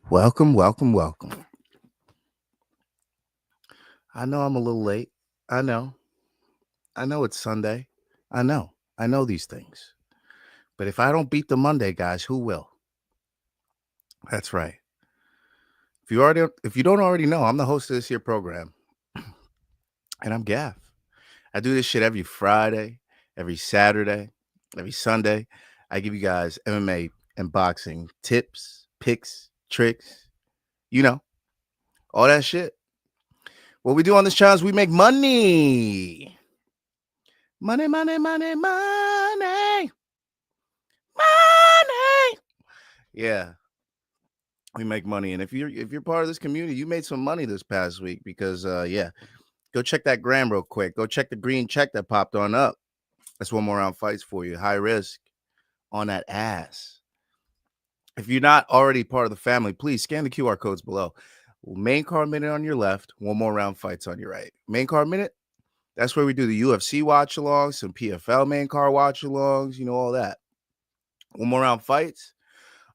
Welcome, welcome, welcome. I know I'm a little late. I know. I know it's Sunday. I know. I know these things. But if I don't beat the Monday, guys, who will? That's right. If you don't already know, I'm the host of this here program. And I'm Gaff. I do this shit every Friday, every Saturday, every Sunday. I give you guys MMA and boxing tips, picks, tricks, you know, all that shit. What we do on this channel is we make money. Money, money, money, money. Money. Yeah. We make money. And if you're part of this community, you made some money this past week because go check that gram real quick. Go check the green check that popped on up. That's one more round fights for you. High risk on that ass. If you're not already part of the family, please scan the QR codes below. Main card minute on your left, one more round fights on your right. Main card minute, that's where we do the UFC watch alongs, some PFL main card watch alongs, all that. One more round fights.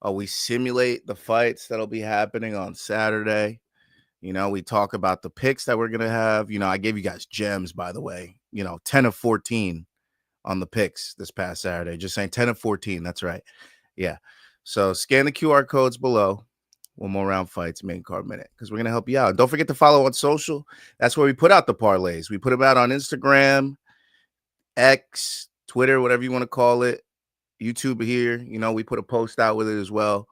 We simulate the fights that'll be happening on Saturday. We talk about the picks that we're going to have. I gave you guys gems, by the way, 10 of 14 on the picks this past Saturday. Just saying 10 of 14. That's right. Yeah. So scan the QR codes below. One more round fights, main card minute, because we're going to help you out. Don't forget to follow on social. That's where we put out the parlays. We put them out on Instagram, X, Twitter, whatever you want to call it. YouTube here, we put a post out with it as well.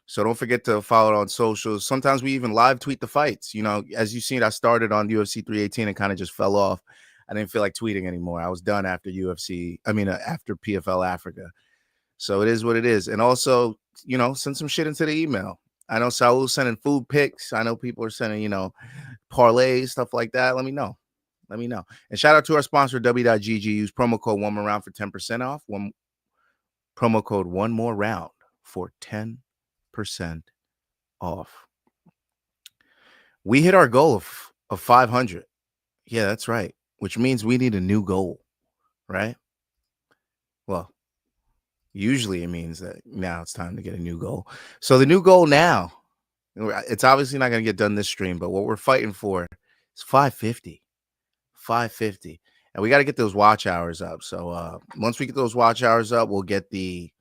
So don't forget to follow it on socials. Sometimes we even live tweet the fights. As you've seen, I started on UFC 318 and kind of just fell off. I didn't feel like tweeting anymore. I was done after after PFL Africa. So it is what it is. And also, send some shit into the email. I know Saul's sending food pics. I know people are sending, parlays, stuff like that. Let me know. And shout out to our sponsor, W.GG. Use promo code one more round for 10% off. Promo code one more round for 10% off. We hit our goal of 500. Yeah, that's right. Which means we need a new goal, right? Well, usually it means that now it's time to get a new goal. So the new goal now, it's obviously not going to get done this stream, but what we're fighting for is 550. 550. And we got to get those watch hours up. So once we get those watch hours up, we'll get the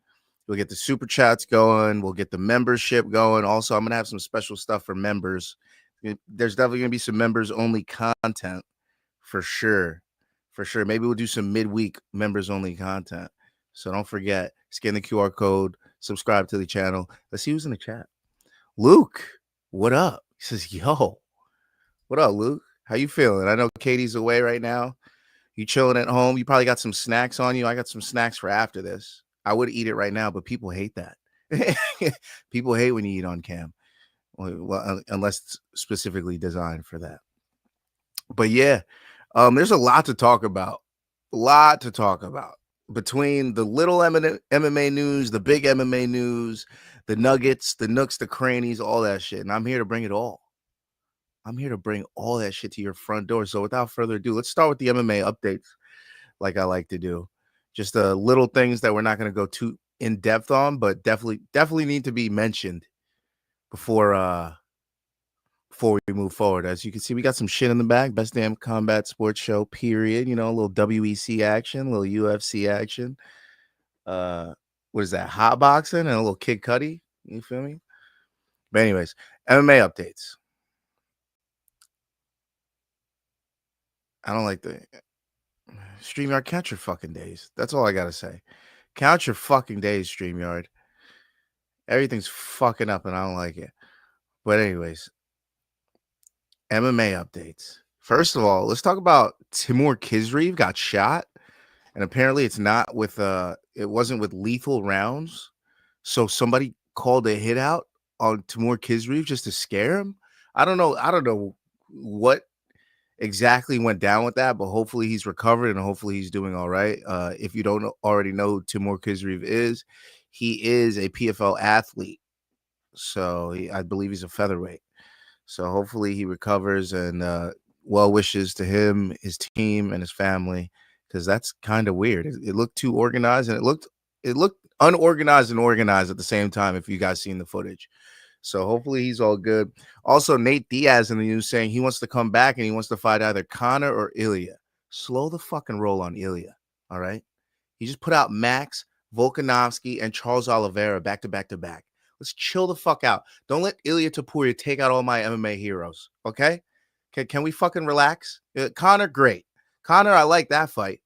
super chats going. We'll get the membership going. Also, I'm going to have some special stuff for members. There's definitely going to be some members only content for sure. For sure. Maybe we'll do some midweek members only content. So don't forget, scan the QR code, subscribe to the channel. Let's see who's in the chat. Luke, what up? He says, yo, what up, Luke? How you feeling? I know Katie's away right now. You chilling at home. You probably got some snacks on you. I got some snacks for after this. I would eat it right now, but people hate that. People hate when you eat on cam. Well, unless it's specifically designed for that. But yeah, there's a lot to talk about. Between the little MMA news, the big MMA news, the nuggets, the nooks, the crannies, all that shit. And I'm here to bring it all. I'm here to bring all that shit to your front door. So without further ado, let's start with the MMA updates, like I like to do. Just the little things that we're not going to go too in depth on, but definitely need to be mentioned before we move forward. As you can see, we got some shit in the back. Best damn combat sports show, period. A little WEC action, a little UFC action. What is that? Hot boxing and a little Kid Cudi. You feel me? But anyways, MMA updates. I don't like the StreamYard. Count your fucking days. That's all I gotta say. Count your fucking days, StreamYard. Everything's fucking up and I don't like it. But anyways, MMA updates. First of all, let's talk about Timur Khizriev got shot, and apparently it wasn't with lethal rounds. So somebody called a hit out on Timur Khizriev just to scare him. I don't know what exactly went down with that, but hopefully he's recovered and hopefully he's doing all right. If you don't already know who Timur Khizriev is, he is a PFL athlete. So I believe he's a featherweight. So hopefully he recovers, and well wishes to him, his team, and his family, because that's kind of weird. It looked too organized, and it looked unorganized and organized at the same time. If you guys seen the footage, So hopefully he's all good. Also, Nate Diaz in the news saying he wants to come back and he wants to fight either Conor or Ilya. Slow the fucking roll on Ilya. All right. He just put out Max, Volkanovski, and Charles Oliveira back to back to back. Let's chill the fuck out. Don't let Ilya Topuria take out all my MMA heroes. Okay? Can we fucking relax? Conor, great. Conor, I like that fight.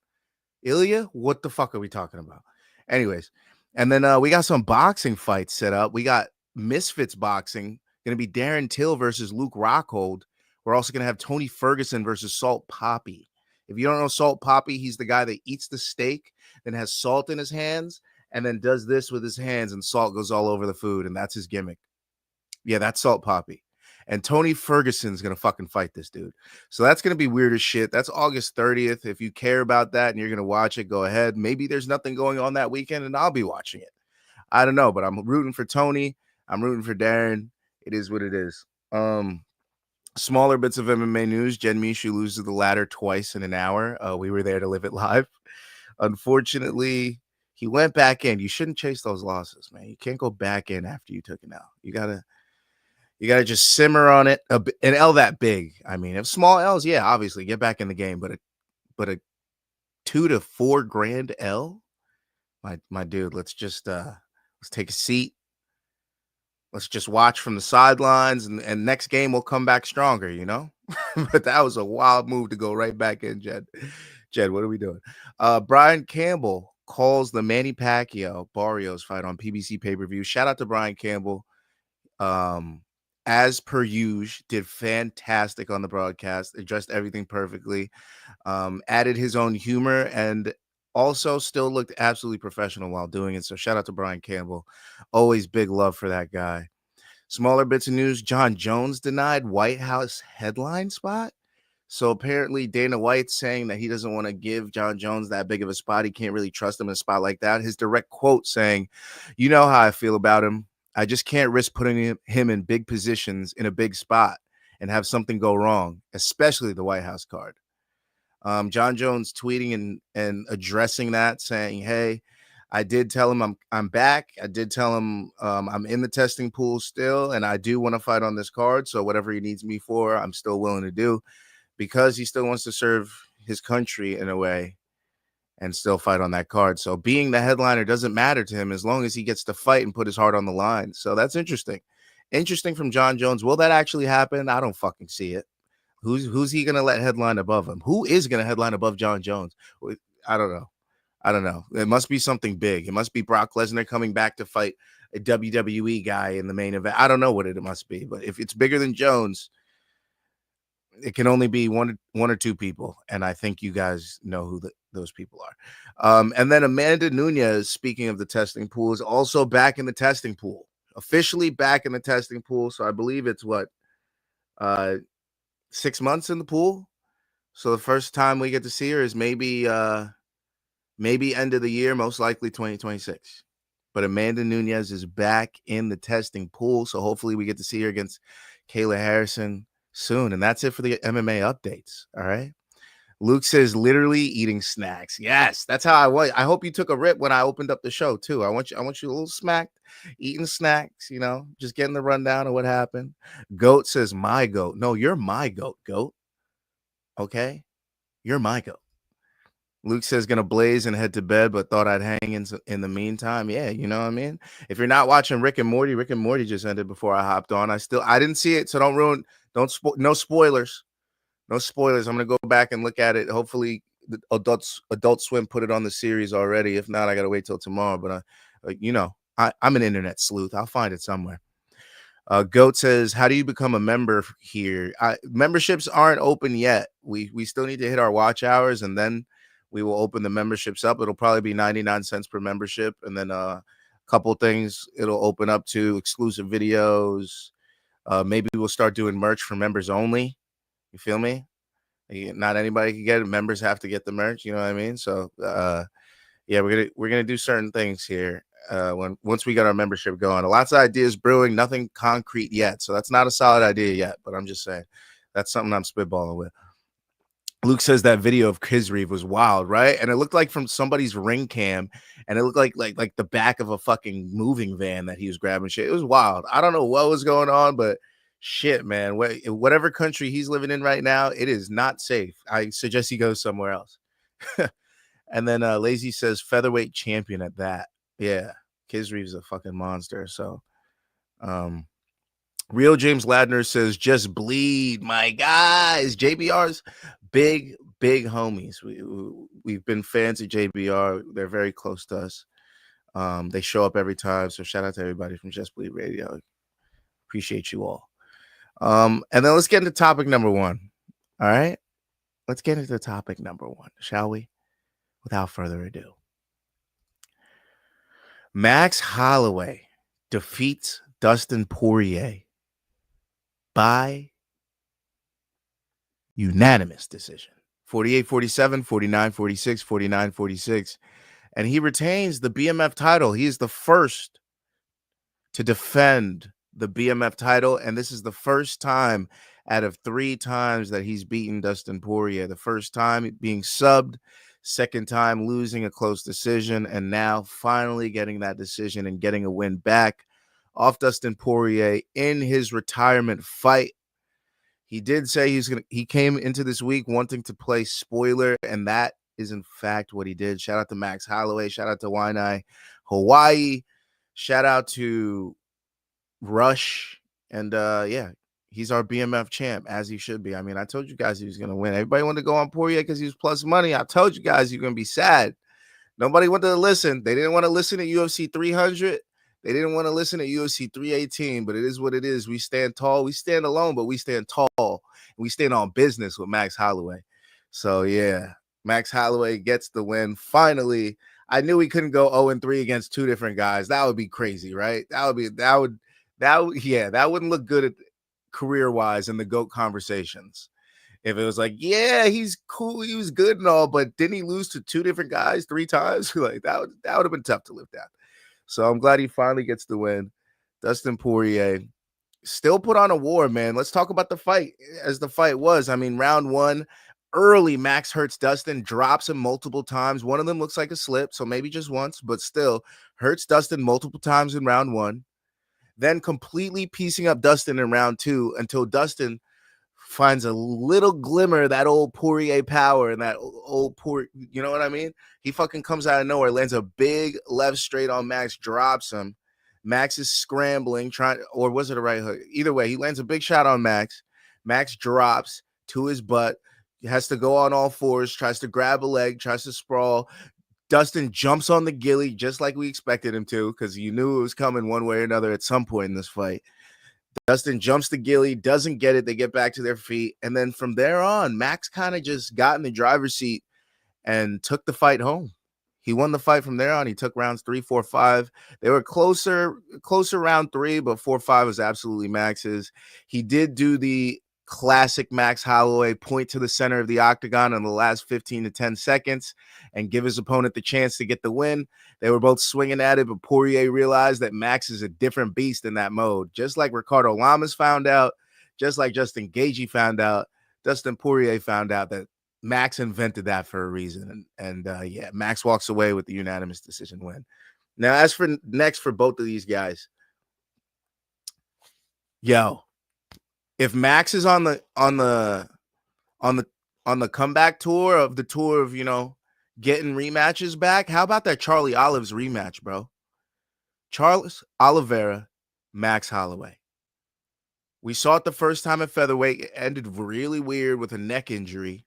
Ilya, what the fuck are we talking about? Anyways, and then we got some boxing fights set up. We got Misfits boxing, going to be Darren Till versus Luke Rockhold. We're also going to have Tony Ferguson versus Salt Poppy. If you don't know Salt Poppy, he's the guy that eats the steak, then has salt in his hands, and then does this with his hands, and salt goes all over the food, and that's his gimmick. Yeah, that's Salt Poppy. And Tony Ferguson's going to fucking fight this dude. So that's going to be weird as shit. That's August 30th. If you care about that and you're going to watch it, go ahead. Maybe there's nothing going on that weekend and I'll be watching it. I don't know, but I'm rooting for Tony. I'm rooting for Darren. It is what it is. Smaller bits of MMA news. Jen Mishu loses the ladder twice in an hour. We were there to live it live. Unfortunately, he went back in. You shouldn't chase those losses, man. You can't go back in after you took an L. You gotta just simmer on it. An L that big. I mean, if small L's, yeah, obviously get back in the game. But a $2 to $4 grand L, my dude. Let's take a seat. Let's just watch from the sidelines, and next game we'll come back stronger, you know. But that was a wild move to go right back in, Jed. Jed, what are we doing? Brian Campbell calls the Manny Pacquiao Barrios fight on PBC pay-per-view. Shout out to Brian Campbell. As per usual, did fantastic on the broadcast, addressed everything perfectly, added his own humor, and also still looked absolutely professional while doing it. So shout out to Brian Campbell. Always big love for that guy. Smaller bits of news. John Jones denied White House headline spot. So apparently Dana White's saying that he doesn't want to give John Jones that big of a spot. He can't really trust him in a spot like that. His direct quote saying, "You know how I feel about him. I just can't risk putting him in big positions in a big spot and have something go wrong, especially the White House card." John Jones tweeting and addressing that, saying, "Hey, I did tell him I'm back. I did tell him I'm in the testing pool still, and I do want to fight on this card. So whatever he needs me for, I'm still willing to do, because he still wants to serve his country in a way and still fight on that card. So being the headliner doesn't matter to him as long as he gets to fight and put his heart on the line." So that's interesting. Interesting from John Jones. Will that actually happen? I don't fucking see it. Who's he gonna let headline above him? Who is gonna headline above John Jones? I don't know. It must be something big. It must be Brock Lesnar coming back to fight a WWE guy in the main event. I don't know what it must be, but if it's bigger than Jones, it can only be one or two people, and I think you guys know who those people are. And then Amanda Nunes, speaking of the testing pool, is also back in the testing pool, officially back in the testing pool. So I believe it's 6 months in the pool. So the first time we get to see her is maybe end of the year, most likely 2026. But Amanda Nunes is back in the testing pool, so hopefully we get to see her against Kayla Harrison soon. And that's it for the MMA updates. All right. Luke says literally eating snacks. Yes, that's how I was. I hope you took a rip when I opened up the show too. I want you a little smacked, eating snacks, just getting the rundown of what happened. Goat says my goat. No, you're my goat, goat. Okay? You're my goat. Luke says gonna blaze and head to bed, but thought I'd hang in the meantime. Yeah, you know what I mean? If you're not watching Rick and Morty just ended before I hopped on. I didn't see it, so no spoilers. No spoilers. I'm gonna go back and look at it. Hopefully the Adult Swim put it on the series already. If not, I gotta wait till tomorrow. But I'm an internet sleuth. I'll find it somewhere. Goat says, how do you become a member here? Memberships aren't open yet. We still need to hit our watch hours, and then we will open the memberships up. It'll probably be 99 cents per membership. And then a couple things it'll open up to exclusive videos. Maybe we'll start doing merch for members only. You feel me? Not anybody can get it. Members have to get the merch. You know what I mean? So, yeah, we're gonna do certain things here once we get our membership going. Lots of ideas brewing, nothing concrete yet. So that's not a solid idea yet. But I'm just saying that's something I'm spitballing with. Luke says that video of Kisreev was wild, right? And it looked like from somebody's ring cam, and it looked like the back of a fucking moving van that he was grabbing shit. It was wild. I don't know what was going on, but shit, man. Whatever country he's living in right now, it is not safe. I suggest he goes somewhere else. And then Lazy says featherweight champion at that. Yeah, Kisreev's a fucking monster. So, Real James Ladner says just bleed, my guys. JBR's big homies. We've been fans of JBR. They're very close to us. They show up every time. So shout out to everybody from Just Bleed Radio. Appreciate you all. And then let's get into topic number one. All right, let's get into topic number one, shall we? Without further ado, Max Holloway defeats Dustin Poirier by unanimous decision. 48-47, 49-46, 49-46. And he retains the BMF title. He is the first to defend the BMF title. And this is the first time out of 3 times that he's beaten Dustin Poirier. The first time being subbed, second time losing a close decision, and now finally getting that decision and getting a win back off Dustin Poirier in his retirement fight. He did say he came into this week wanting to play spoiler, and that is in fact what he did. Shout out to Max Holloway, shout out to Waianae, Hawaii, shout out to Rush, and yeah, he's our BMF champ, as he should be. I mean, I told you guys he was going to win. Everybody wanted to go on Poirier because he was plus money. I told you guys you're going to be sad. Nobody wanted to listen. They didn't want to listen to UFC 300. They didn't want to listen to UFC 318, but it is what it is. We stand tall. We stand alone, but we stand tall. We stand on business with Max Holloway. So, yeah, Max Holloway gets the win. Finally, I knew he couldn't go 0-3 against 2 different guys. That would be crazy, right? That wouldn't look good career-wise in the GOAT conversations. If it was like, yeah, he's cool, he was good and all, but didn't he lose to 2 different guys 3 times? Like that would have been tough to live down. So I'm glad he finally gets the win. Dustin Poirier still put on a war, man. Let's talk about the fight as the fight was. I mean, round 1, early Max hurts Dustin, drops him multiple times. One of them looks like a slip, so maybe just once, but still hurts Dustin multiple times in round 1. Then completely piecing up Dustin in round 2 until Dustin finds a little glimmer of that old Poirier power and that old Poirier, you know what I mean? He fucking comes out of nowhere, lands a big left straight on Max, drops him. Max is scrambling, or was it a right hook? Either way, he lands a big shot on Max. Max drops to his butt, he has to go on all fours, tries to grab a leg, tries to sprawl. Dustin jumps on the ghillie just like we expected him to, because you knew it was coming one way or another at some point in this fight. Dustin jumps the ghillie, doesn't get it. They get back to their feet. And then from there on, Max kind of just got in the driver's seat and took the fight home. He won the fight from there on. He took rounds 3, 4, 5. They were closer round 3, but 4, 5 was absolutely Max's. He did do the classic Max Holloway point to the center of the octagon in the last 15 to 10 seconds and give his opponent the chance to get the win. They were both swinging at it, but Poirier realized that Max is a different beast in that mode. Just like Ricardo Lamas found out, just like Justin Gaethje found out, Dustin Poirier found out that Max invented that for a reason. And yeah, Max walks away with the unanimous decision win. Now, as for next for both of these guys, yo, if Max is on the comeback tour of getting rematches back, how about that Charlie Olives rematch, bro? Charles Oliveira, Max Holloway. We saw it the first time at featherweight. It ended really weird with a neck injury.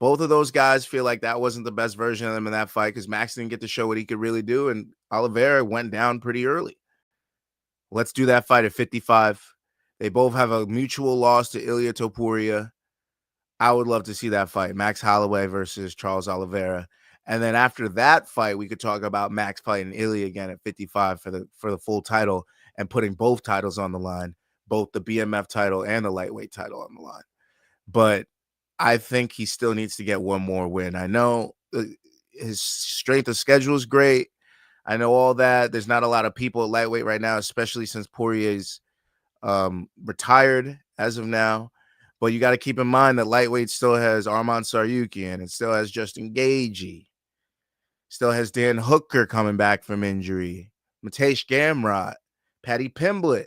Both of those guys feel like that wasn't the best version of them in that fight because Max didn't get to show what he could really do, and Oliveira went down pretty early. Let's do that fight at 55. They both have a mutual loss to Ilia Topuria. I would love to see that fight, Max Holloway versus Charles Oliveira. And then after that fight, we could talk about Max fighting Ilia again at 55 for the full title and putting both titles on the line, both the BMF title and the lightweight title on the line. But I think he still needs to get one more win. I know his strength of schedule is great. I know all that. There's not a lot of people at lightweight right now, especially since Poirier's retired as of now. But you got to keep in mind that lightweight still has Arman Tsarukyan. It still has Justin Gaethje. Still has Dan Hooker coming back from injury. Mateusz Gamrot. Paddy Pimblett.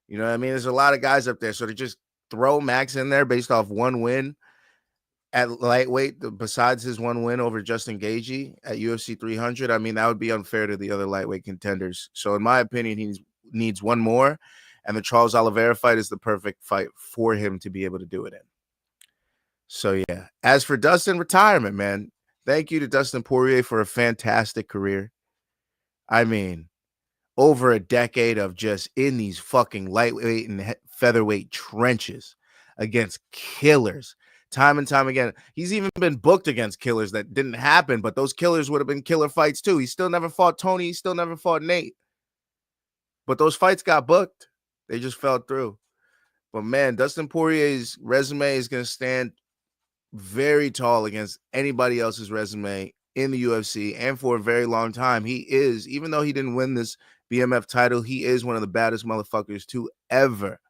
You know what I mean? There's a lot of guys up there. So to just throw Max in there based off one win at lightweight, besides his one win over Justin Gaethje at UFC 300, I mean, that would be unfair to the other lightweight contenders. So in my opinion, he needs one more, and the Charles Oliveira fight is the perfect fight for him to be able to do it in. So yeah, as for Dustin retirement, man, thank you to Dustin Poirier for a fantastic career. I mean, over a decade of just in these fucking lightweight and featherweight trenches against killers time and time again. He's even been booked against killers that didn't happen, but those killers would have been killer fights too. He still never fought Tony. He still never fought Nate. But those fights got booked. They just fell through. But man, Dustin Poirier's resume is going to stand very tall against anybody else's resume in the UFC, and for a very long time. He is, even though he didn't win this BMF title, he is one of the baddest motherfuckers to ever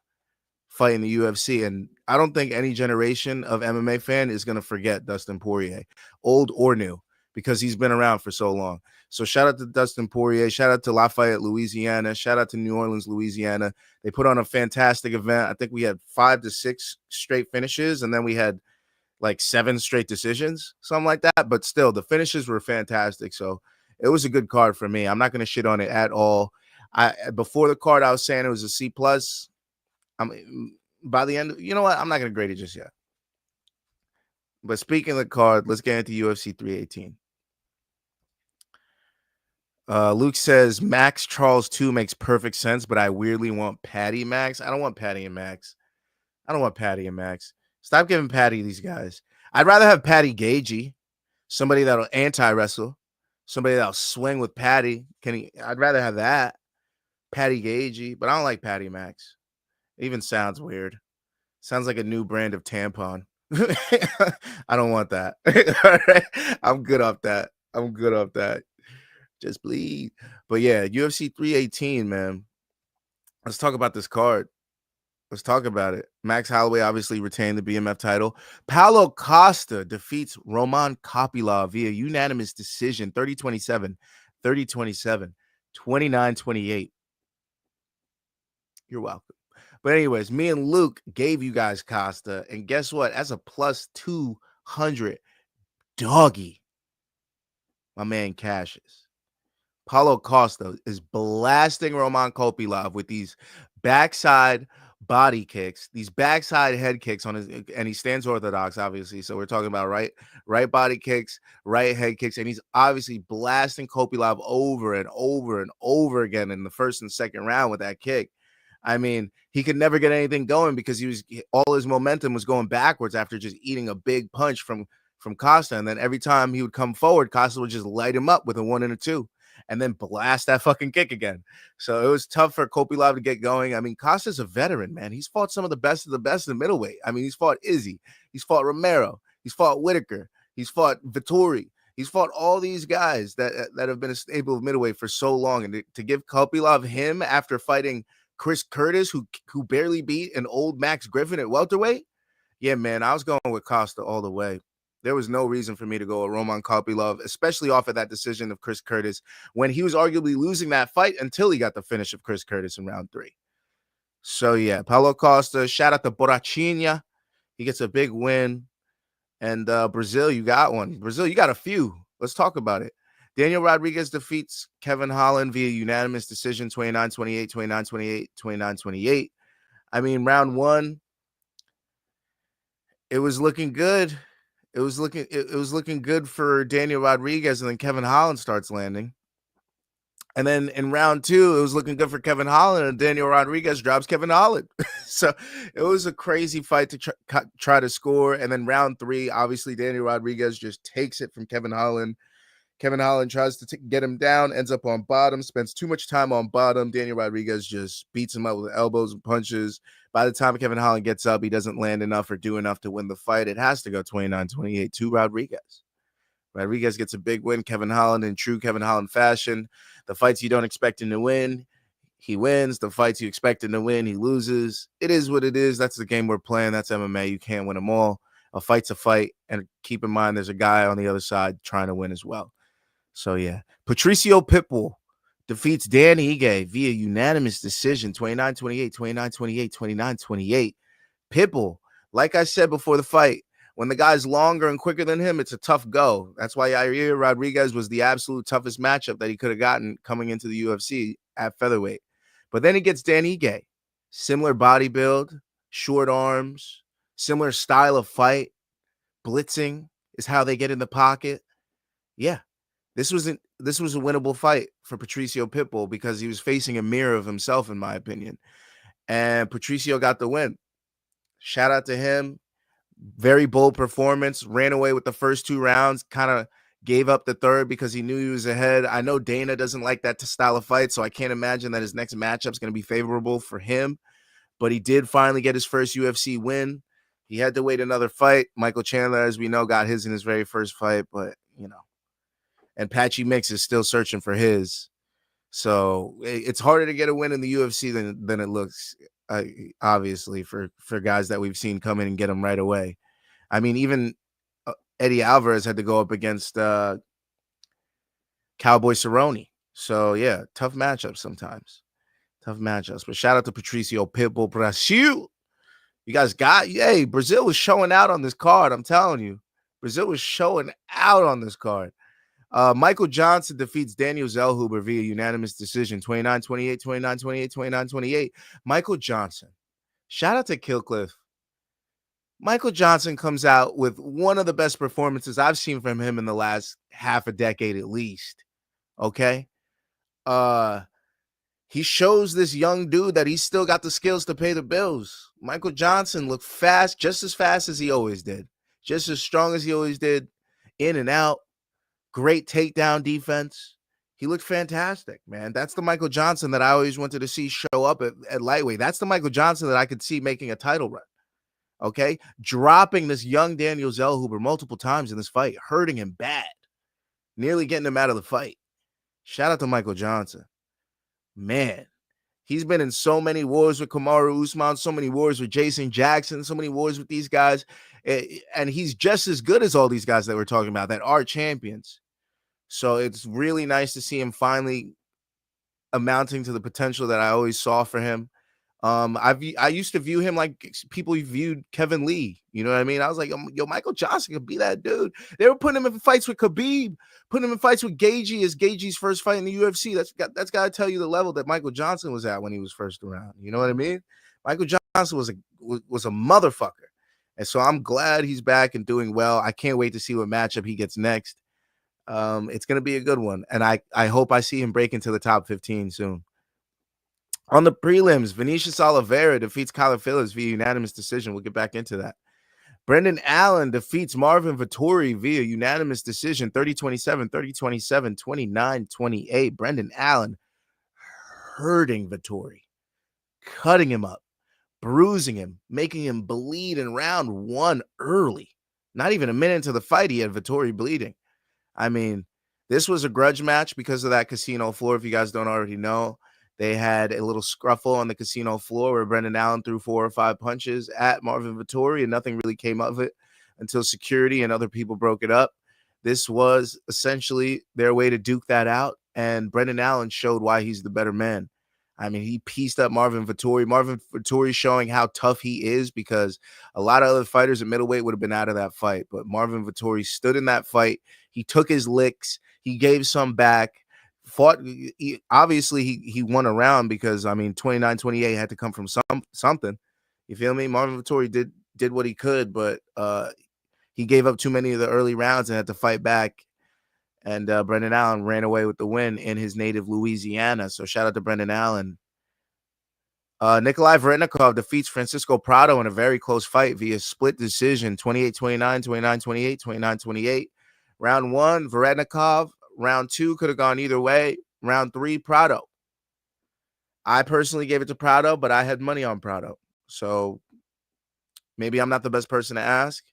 fight in the UFC. And I don't think any generation of MMA fan is going to forget Dustin Poirier, old or new, because he's been around for so long. So shout out to Dustin Poirier, shout out to Lafayette, Louisiana, shout out to New Orleans, Louisiana. They put on a fantastic event. I think we had 5 to 6 straight finishes, and then we had like 7 straight decisions, something like that. But still, the finishes were fantastic. So it was a good card for me. I'm not going to shit on it at all. Before the card, I was saying it was a C+. By the end, you know what? I'm not going to grade it just yet. But speaking of the card, let's get into UFC 318. Luke says Max Charles 2 makes perfect sense, but I weirdly want Patty Max. I don't want Patty and Max. Stop giving Patty these guys. I'd rather have Patty Gaethje, somebody that'll anti-wrestle, somebody that'll swing with Patty. I'd rather have that. Patty Gaethje, but I don't like Patty Max. It even sounds weird. Sounds like a new brand of tampon. I don't want that. All right? I'm good off that. Just bleed. But yeah, UFC 318, man. Let's talk about this card. Let's talk about it. Max Holloway obviously retained the BMF title. Paulo Costa defeats Roman Kopylov via unanimous decision, 30-27, 30-27, 29-28. You're welcome. But anyways, me and Luke gave you guys Costa, and guess what? As a plus 200 doggy, my man cashes. Paulo Costa is blasting Roman Kopylov with these backside body kicks, these backside head kicks on his, and he stands orthodox, obviously. So we're talking about right body kicks, right head kicks, and he's obviously blasting Kopylov over and over and over again in the first and second round with that kick. I mean, he could never get anything going because all his momentum was going backwards after just eating a big punch from Costa, and then every time he would come forward, Costa would just light him up with a 1 and a 2. And then blast that fucking kick again. So it was tough for Kopylov to get going. I mean, Costa's a veteran, man. He's fought some of the best in middleweight. I mean, he's fought Izzy. He's fought Romero. He's fought Whitaker. He's fought Vettori. He's fought all these guys that have been a staple of middleweight for so long. And to give Kopylov him after fighting Chris Curtis, who barely beat an old Max Griffin at welterweight. Yeah, man, I was going with Costa all the way. There was no reason for me to go with Roman Kopylov, especially off of that decision of Chris Curtis when he was arguably losing that fight until he got the finish of Chris Curtis in round 3. So, yeah, Paulo Costa, shout out to Borrachinha. He gets a big win. And Brazil, you got one. Brazil, you got a few. Let's talk about it. Daniel Rodriguez defeats Kevin Holland via unanimous decision, 29-28, 29-28, 29-28. I mean, round 1, it was looking good. It was looking good for Daniel Rodriguez, and then Kevin Holland starts landing. And then in round 2, it was looking good for Kevin Holland, and Daniel Rodriguez drops Kevin Holland. So it was a crazy fight to try to score. And then round 3, obviously Daniel Rodriguez just takes it from Kevin Holland. Kevin Holland tries to get him down, ends up on bottom, spends too much time on bottom. Daniel Rodriguez just beats him up with elbows and punches. By the time Kevin Holland gets up, he doesn't land enough or do enough to win the fight. It has to go 29-28 to Rodriguez. Rodriguez gets a big win. Kevin Holland in true Kevin Holland fashion. The fights you don't expect him to win, he wins. The fights you expect him to win, he loses. It is what it is. That's the game we're playing. That's MMA. You can't win them all. A fight's a fight. And keep in mind, there's a guy on the other side trying to win as well. So, yeah. Patricio Pitbull defeats Dan Ige via unanimous decision, 29-28, 29-28, 29-28. Pitbull, like I said before the fight, when the guy's longer and quicker than him, it's a tough go. That's why Yair Rodriguez was the absolute toughest matchup that he could have gotten coming into the UFC at featherweight. But then he gets Dan Ige. Similar body build, short arms, similar style of fight. Blitzing is how they get in the pocket. Yeah, this was a winnable fight for Patricio Pitbull because he was facing a mirror of himself, in my opinion. And Patricio got the win. Shout out to him. Very bold performance. Ran away with the first 2 rounds. Kind of gave up the third because he knew he was ahead. I know Dana doesn't like that style of fight, so I can't imagine that his next matchup is going to be favorable for him. But he did finally get his first UFC win. He had to wait another fight. Michael Chandler, as we know, got his in his very first fight, but, you know. And Patchy Mix is still searching for his. So it's harder to get a win in the UFC than it looks, obviously, for guys that we've seen come in and get them right away. I mean, even Eddie Alvarez had to go up against Cowboy Cerrone. So, yeah, tough matchups sometimes. Tough matchups. But shout out to Patricio Pitbull Brasil. You guys Brazil was showing out on this card. I'm telling you. Brazil was showing out on this card. Michael Johnson defeats Daniel Zellhuber via unanimous decision, 29-28, 29-28, 29-28. Michael Johnson. Shout out to Killcliff. Michael Johnson comes out with one of the best performances I've seen from him in the last half a decade at least. Okay? He shows this young dude that he's still got the skills to pay the bills. Michael Johnson looked fast, just as fast as he always did. Just as strong as he always did. In and out. Great takedown defense. He looked fantastic, man. That's the Michael Johnson that I always wanted to see show up at lightweight. That's the Michael Johnson that I could see making a title run. Okay? Dropping this young Daniel Zellhuber multiple times in this fight, hurting him bad. Nearly getting him out of the fight. Shout out to Michael Johnson. Man, he's been in so many wars with Kamaru Usman, so many wars with Jason Jackson, so many wars with these guys. And he's just as good as all these guys that we're talking about that are champions. So it's really nice to see him finally amounting to the potential that I always saw for him. I used to view him like people viewed Kevin Lee. You know what I mean? I was like, yo, Michael Johnson could be that dude. They were putting him in fights with Khabib, putting him in fights with Gaethje as Gaethje's first fight in the UFC. That's got to tell you the level that Michael Johnson was at when he was first around. You know what I mean? Michael Johnson was a motherfucker. And so I'm glad he's back and doing well. I can't wait to see what matchup he gets next. It's going to be a good one. And I hope I see him break into the top 15 soon. On the prelims, Vinicius Oliveira defeats Kyler Phillips via unanimous decision. We'll get back into that. Brendan Allen defeats Marvin Vettori via unanimous decision, 30-27, 30-27, 29-28. Brendan Allen hurting Vettori, cutting him up, bruising him, making him bleed in round 1 early. Not even a minute into the fight, he had Vettori bleeding. I mean, this was a grudge match because of that casino floor. If you guys don't already know, they had a little scruffle on the casino floor where Brendan Allen threw 4 or 5 punches at Marvin Vettori, and nothing really came of it until security and other people broke it up. This was essentially their way to duke that out, and Brendan Allen showed why he's the better man. I mean, he pieced up Marvin Vettori. Marvin Vettori showing how tough he is because a lot of other fighters at middleweight would have been out of that fight. But Marvin Vettori stood in that fight. He took his licks. He gave some back. Fought. Obviously, he won a round because, I mean, 29-28 had to come from something. You feel me? Marvin Vettori did what he could, but he gave up too many of the early rounds and had to fight back. And Brendan Allen ran away with the win in his native Louisiana. So shout out to Brendan Allen. Nikolai Veretnikov defeats Francisco Prado in a very close fight via split decision, 28-29, 29-28, 29-28. Round 1, Veretnikov. Round 2 could have gone either way. Round 3, Prado. I personally gave it to Prado, but I had money on Prado. So maybe I'm not the best person to ask.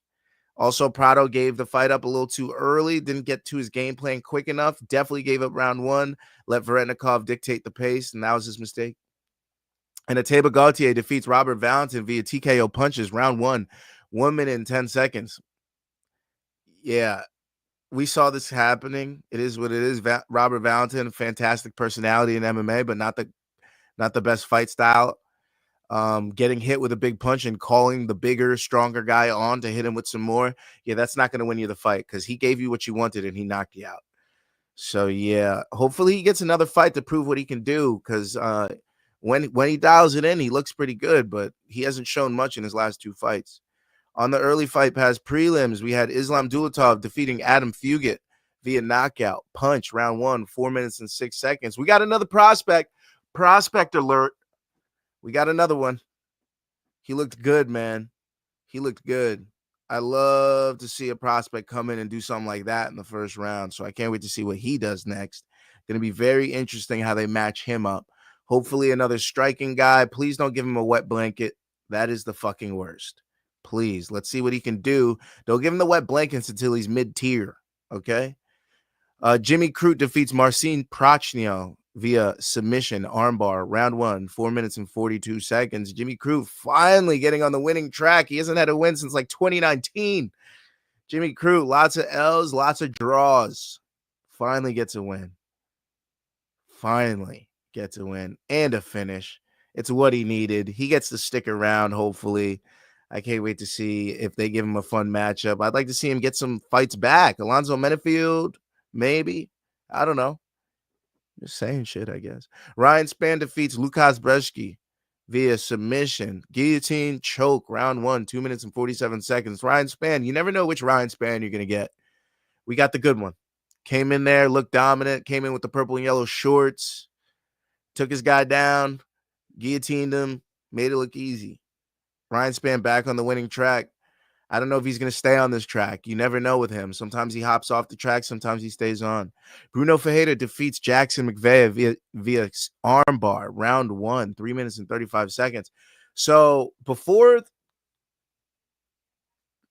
Also, Prado gave the fight up a little too early, didn't get to his game plan quick enough, definitely gave up round 1, let Varetnikov dictate the pace, and that was his mistake. And Ateba Gautier defeats Robert Valentin via TKO punches, round 1, 1 minute and 10 seconds. Yeah, we saw this happening. It is what it is. Robert Valentin, fantastic personality in MMA, but not the best fight style. Getting hit with a big punch and calling the bigger, stronger guy on to hit him with some more. Yeah, that's not going to win you the fight because he gave you what you wanted and he knocked you out. So, yeah, hopefully he gets another fight to prove what he can do because when he dials it in, he looks pretty good, but he hasn't shown much in his last 2 fights. On the early fight pass prelims, we had Islam Dulatov defeating Adam Fugit via knockout punch, round 1, 4 minutes and 6 seconds. We got another prospect alert. We got another one. He looked good, man. He looked good. I love to see a prospect come in and do something like that in the first round. So I can't wait to see what he does next. Going to be very interesting how they match him up. Hopefully another striking guy. Please don't give him a wet blanket. That is the fucking worst. Please, let's see what he can do. Don't give him the wet blankets until he's mid-tier, okay? Jimmy Crute defeats Marcin Prachnio via submission armbar, round 1, 4 minutes and 42 seconds. Jimmy Crute finally getting on the winning track. He hasn't had a win since like 2019. Jimmy Crute, lots of L's, lots of draws. Finally gets a win. Finally gets a win and a finish. It's what he needed. He gets to stick around, hopefully. I can't wait to see if they give him a fun matchup. I'd like to see him get some fights back. Alonzo Menefield, maybe. I don't know. Just saying shit, I guess. Ryan Spann defeats Lukas Brzeski via submission. Guillotine choke, round 1, 2 minutes and 47 seconds. Ryan Spann, you never know which Ryan Spann you're going to get. We got the good one. Came in there, looked dominant, came in with the purple and yellow shorts, took his guy down, guillotined him, made it look easy. Ryan Spann back on the winning track. I don't know if he's going to stay on this track. You never know with him. Sometimes he hops off the track. Sometimes he stays on. Bruno Ferreira defeats Jackson McVeigh via armbar, round 1, 3 minutes and 35 seconds. So before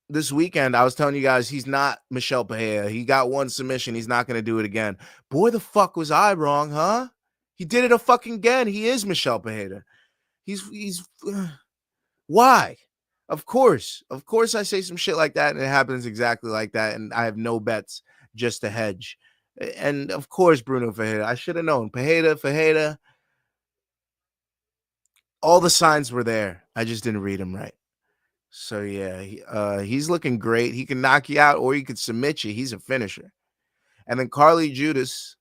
this weekend, I was telling you guys he's not Michel Pereira. He got 1 submission. He's not going to do it again. Boy, the fuck was I wrong, huh? He did it a fucking again. He is Michel Pereira. He's why? Of course I say some shit like that and it happens exactly like that and I have no bets just to hedge. And of course, Bruno Ferreira, I should have known. Ferreira, all the signs were there. I just didn't read them right. So yeah, he's looking great. He can knock you out or he could submit you. He's a finisher. And then Carly Judas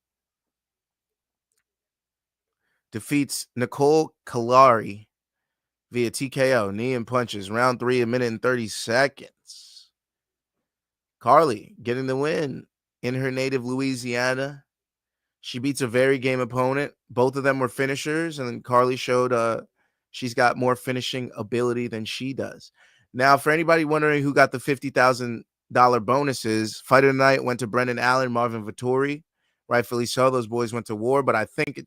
defeats Nicole Kalari via TKO, knee and punches, round 3, 1 minute and 30 seconds. Carly getting the win in her native Louisiana. She beats a very game opponent. Both of them were finishers, and then Carly showed she's got more finishing ability than she does. Now, for anybody wondering who got the $50,000 bonuses, Fight of the Night went to Brendan Allen, Marvin Vettori. Rightfully so. Those boys went to war, but I think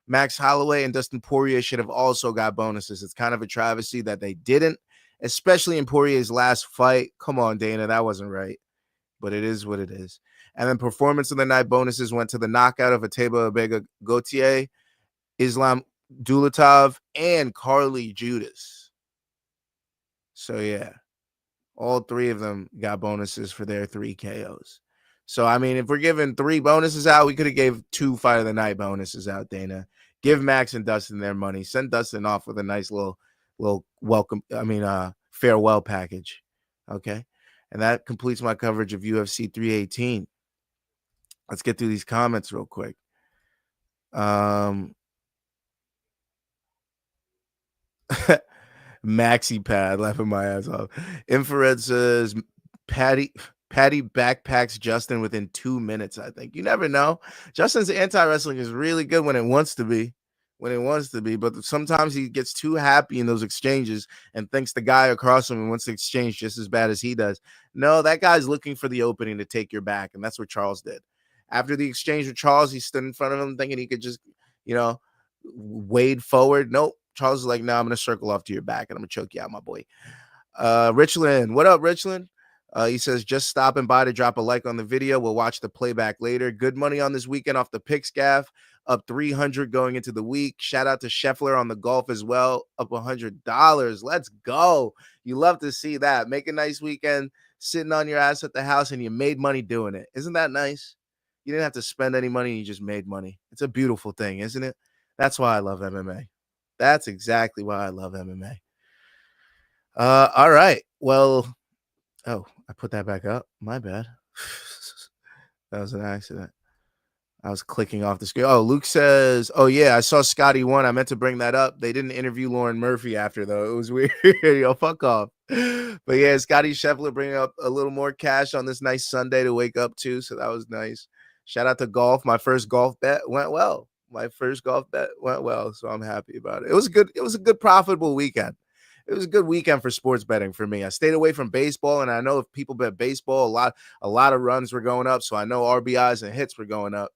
Max Holloway and Dustin Poirier should have also got bonuses. It's kind of a travesty that they didn't, especially in Poirier's last fight. Come on, Dana, that wasn't right, but it is what it is. And then performance of the night bonuses went to the knockout of Ateba Abega Gautier, Islam Dulatov, and Carly Judas. So yeah, all 3 of them got bonuses for their 3 KOs. So, I mean, if we're giving 3 bonuses out, we could have gave 2 Fight of the Night bonuses out, Dana. Give Max and Dustin their money. Send Dustin off with a nice little welcome, farewell package. Okay? And that completes my coverage of UFC 318. Let's get through these comments real quick. Maxi Pad, laughing my ass off. Infrared says Patty backpacks Justin within 2 minutes, I think. You never know. Justin's anti-wrestling is really good when it wants to be. But sometimes he gets too happy in those exchanges and thinks the guy across from him wants to exchange just as bad as he does. No, that guy's looking for the opening to take your back, and that's what Charles did. After the exchange with Charles, he stood in front of him thinking he could just, wade forward. Nope. Charles is like, no, I'm going to circle off to your back and I'm going to choke you out, my boy. Richland. What up, Richland? He says, just stopping by to drop a like on the video. We'll watch the playback later. Good money on this weekend off the picks, Gaff. Up 300 going into the week. Shout out to Scheffler on the golf as well. Up $100. Let's go. You love to see that. Make a nice weekend sitting on your ass at the house and you made money doing it. Isn't that nice? You didn't have to spend any money. You just made money. It's a beautiful thing, isn't it? That's why I love MMA. That's exactly why I love MMA. All right. Well, oh, I put that back up. My bad. That was an accident. I was clicking off the screen. Oh, Luke says, oh, yeah, I saw Scotty won. I meant to bring that up. They didn't interview Lauren Murphy after, though. It was weird. Yo, fuck off. But yeah, Scotty Scheffler bringing up a little more cash on this nice Sunday to wake up to. So that was nice. Shout out to golf. My first golf bet went well. So I'm happy about it. It was good. It was a good, profitable weekend. It was a good weekend for sports betting for me. I stayed away from baseball, and I know if people bet baseball, a lot of runs were going up. So I know RBIs and hits were going up.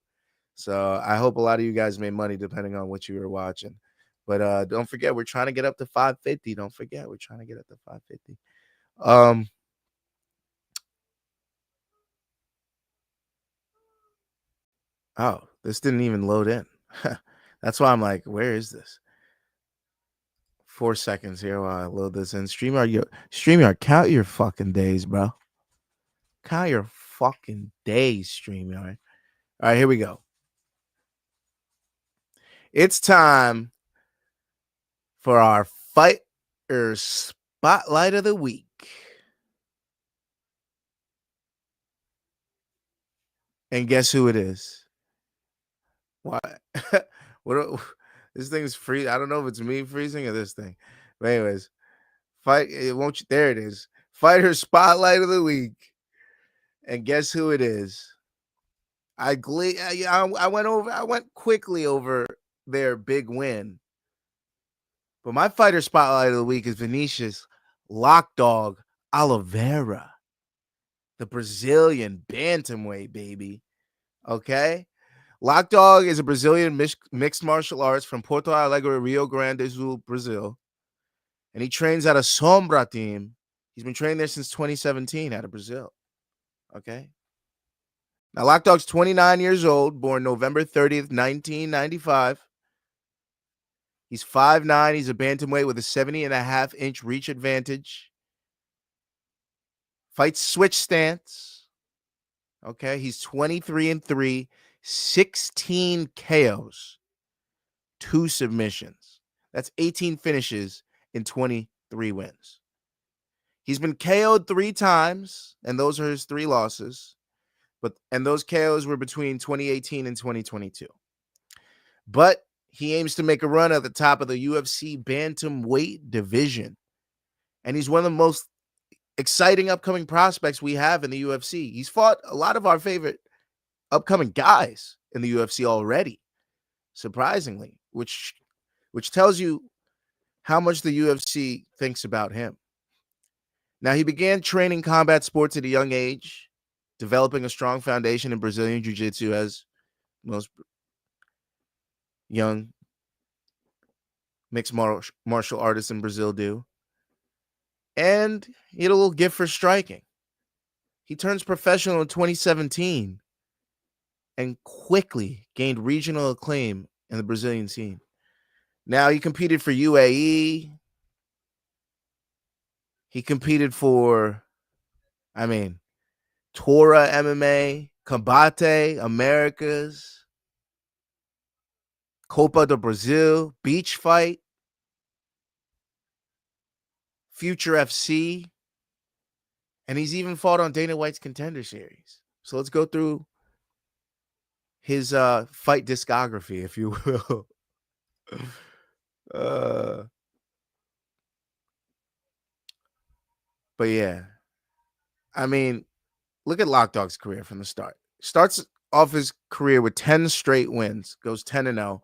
So I hope a lot of you guys made money depending on what you were watching. But don't forget, we're trying to get up to 550. Don't forget, we're trying to get up to 550. Oh, this didn't even load in. That's why I'm like, where is this? 4 seconds here while I load this in. StreamYard, count your fucking days, bro. Count your fucking days, StreamYard. All right, here we go. It's time for our fighter spotlight of the week. And guess who it is? What? What? This thing's free. I don't know if it's me freezing or this thing. But anyways, there it is. Fighter spotlight of the week. And guess who it is? I went quickly over their big win. But my fighter spotlight of the week is Vinicius Lock Dog Oliveira, the Brazilian bantamweight, baby. Okay? Lock Dog is a Brazilian mixed martial arts from Porto Alegre, Rio Grande do Sul, Brazil. And he trains at a Sombra team. He's been training there since 2017 out of Brazil. Okay? Now, Lock Dog's 29 years old, born November 30th, 1995. He's 5'9". He's a bantamweight with a 70.5-inch reach advantage. Fights switch stance. Okay? He's 23-3, 16 KOs, 2 submissions. That's 18 finishes in 23 wins. He's been KO'd 3 times, and those are his 3 losses. And those KOs were between 2018 and 2022. But he aims to make a run at the top of the UFC bantamweight division. And he's one of the most exciting upcoming prospects we have in the UFC. He's fought a lot of our favorite upcoming guys in the UFC already, surprisingly, which tells you how much the UFC thinks about him. Now, he began training combat sports at a young age, developing a strong foundation in Brazilian Jiu-Jitsu, as most young mixed martial artists in Brazil do. And he had a little gift for striking. He turns professional in 2017 and quickly gained regional acclaim in the Brazilian scene. Now, he competed for UAE. He competed for, Tora MMA, Combate Americas, Copa do Brasil, Beach Fight, Future FC, and he's even fought on Dana White's Contender Series. So let's go through his fight discography, if you will. But yeah, look at Lock Dog's career from the start. Starts off his career with 10 straight wins, goes 10-0.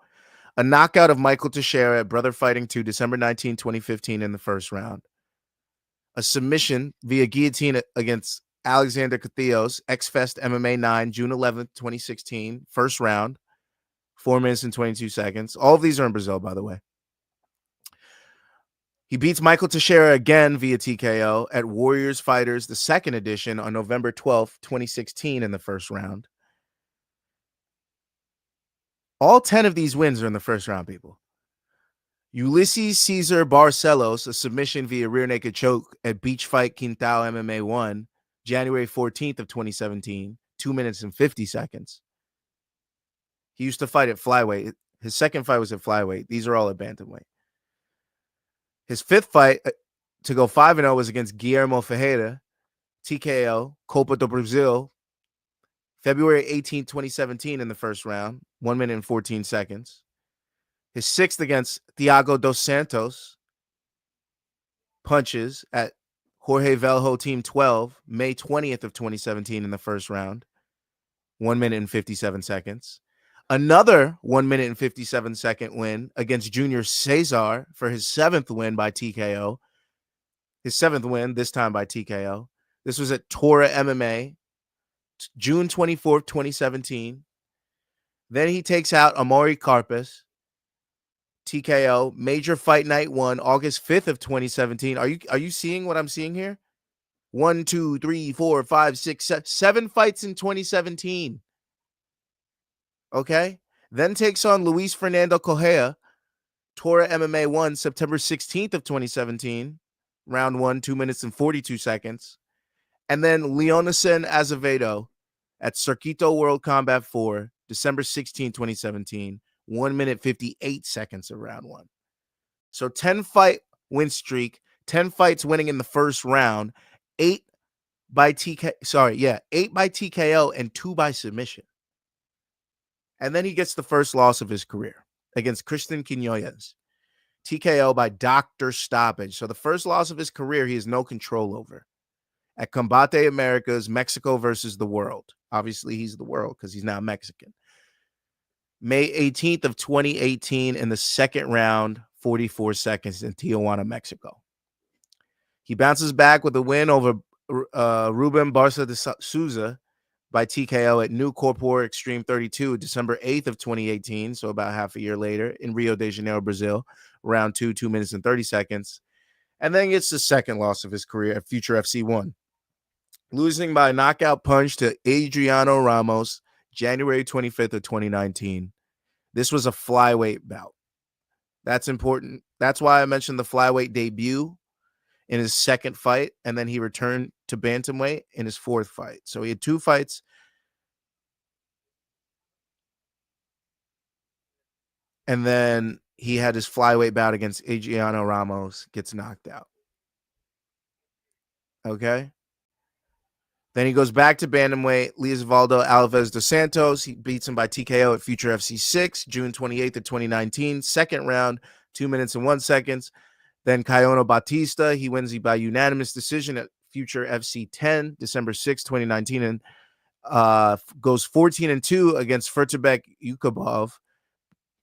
A knockout of Michael Teixeira at Brother Fighting 2, December 19, 2015 in the first round. A submission via guillotine against Alexander Cathillos, X-Fest MMA 9, June 11th, 2016, first round, 4 minutes and 22 seconds. All of these are in Brazil, by the way. He beats Michael Teixeira again via TKO at Warriors Fighters, the second edition, on November 12th, 2016 in the first round. All 10 of these wins are in the first round, people. Ulysses Cesar Barcelos, a submission via rear naked choke at Beach Fight Quintal MMA 1, January 14th of 2017, 2 minutes and 50 seconds. He used to fight at flyweight. His second fight was at flyweight. These are all at bantamweight. His fifth fight to go 5-0 was against Guillermo Ferreira, TKO, Copa do Brazil, February 18, 2017 in the first round, 1 minute and 14 seconds. His sixth against Thiago dos Santos, punches at Jorge Velho Team 12, May 20th of 2017 in the first round, 1 minute and 57 seconds. Another 1 minute and 57 second win against Junior Cesar for his seventh win by TKO. His seventh win, this time by TKO. This was at Tora MMA, June 24th, 2017. Then he takes out Amaury Carpus, TKO, Major Fight Night 1, August 5th of 2017. Are you seeing what I'm seeing here? 1, 2, 3, 4, 5, 6, 7 fights in 2017. Okay? Then takes on Luis Fernando Correa, Tora MMA 1, September 16th of 2017. Round 1, 2 minutes and 42 seconds. And then Leonison Azevedo at Circuito World Combat 4, December 16, 2017. 1 minute 58 seconds of round 1. So 10 fight win streak, 10 fights winning in the first round, 8 by TKO and 2 by submission. And then he gets the first loss of his career against Christian Quinones, TKO by doctor stoppage. So the first loss of his career he has no control over. At Combate Americas, Mexico versus the world. Obviously, he's the world because he's now Mexican. May 18th of 2018 in the second round, 44 seconds in Tijuana, Mexico. He bounces back with a win over Ruben Barca de Souza by TKO at New Corpor Extreme 32, December 8th of 2018, so about half a year later, in Rio de Janeiro, Brazil, round 2, 2 minutes and 30 seconds. And then gets the second loss of his career at Future FC 1, losing by knockout punch to Adriano Ramos, January 25th of 2019. This was a flyweight bout. That's important. That's why I mentioned the flyweight debut in his second fight, and then he returned to bantamweight in his fourth fight. So he had 2 fights. And then he had his flyweight bout against Adriano Ramos, gets knocked out. Okay? Then he goes back to bantamweight, Leosvaldo Alves dos Santos. He beats him by TKO at Future FC 6, June 28th of 2019. Second round, 2 minutes and 1 second. Then Caiono Batista, he wins by unanimous decision at Future FC 10, December 6, 2019, and goes 14-2 against Furtabek Yukabov.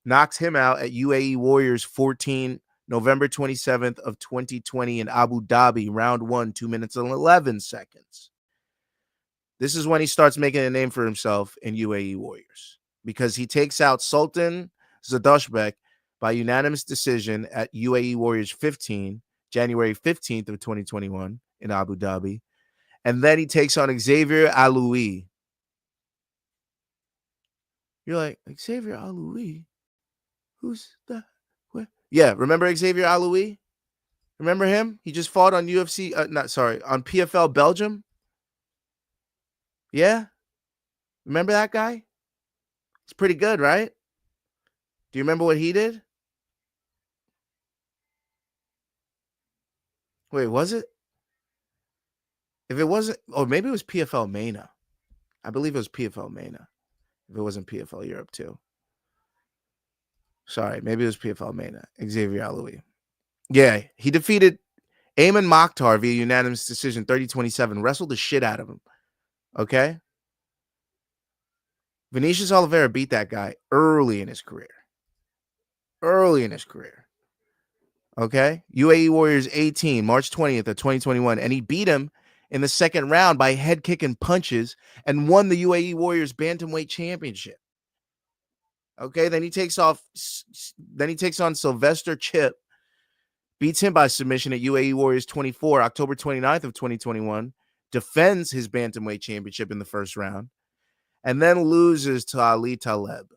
Knocks him out at UAE Warriors 14, November 27th of 2020 in Abu Dhabi, round 1, 2 minutes and 11 seconds. This is when he starts making a name for himself in UAE Warriors because he takes out Sultan Zadoshbek by unanimous decision at UAE Warriors 15, January 15th of 2021 in Abu Dhabi. And then he takes on Xavier Aloui. You're like, Xavier Aloui? Who's that? What? Yeah, remember Xavier Aloui? Remember him? He just fought on UFC, on PFL Belgium. Yeah? Remember that guy? It's pretty good, right? Do you remember what he did? Wait, was it? If it wasn't, or maybe it was PFL Mena. I believe it was PFL Mena. If it wasn't PFL Europe too. Sorry, maybe it was PFL Mena. Xavier Aloui. Yeah, he defeated Ayman Mokhtar via unanimous decision, 30-27. Wrestled the shit out of him. Okay? Vinicius Oliveira beat that guy early in his career. Okay? UAE Warriors 18, March 20th of 2021. And he beat him in the second round by head kicking punches and won the UAE Warriors Bantamweight Championship. Okay? Then he takes on Sylvester Chip, beats him by submission at UAE Warriors 24, October 29th of 2021, defends his bantamweight championship in the first round, and then loses to Ali Taleb.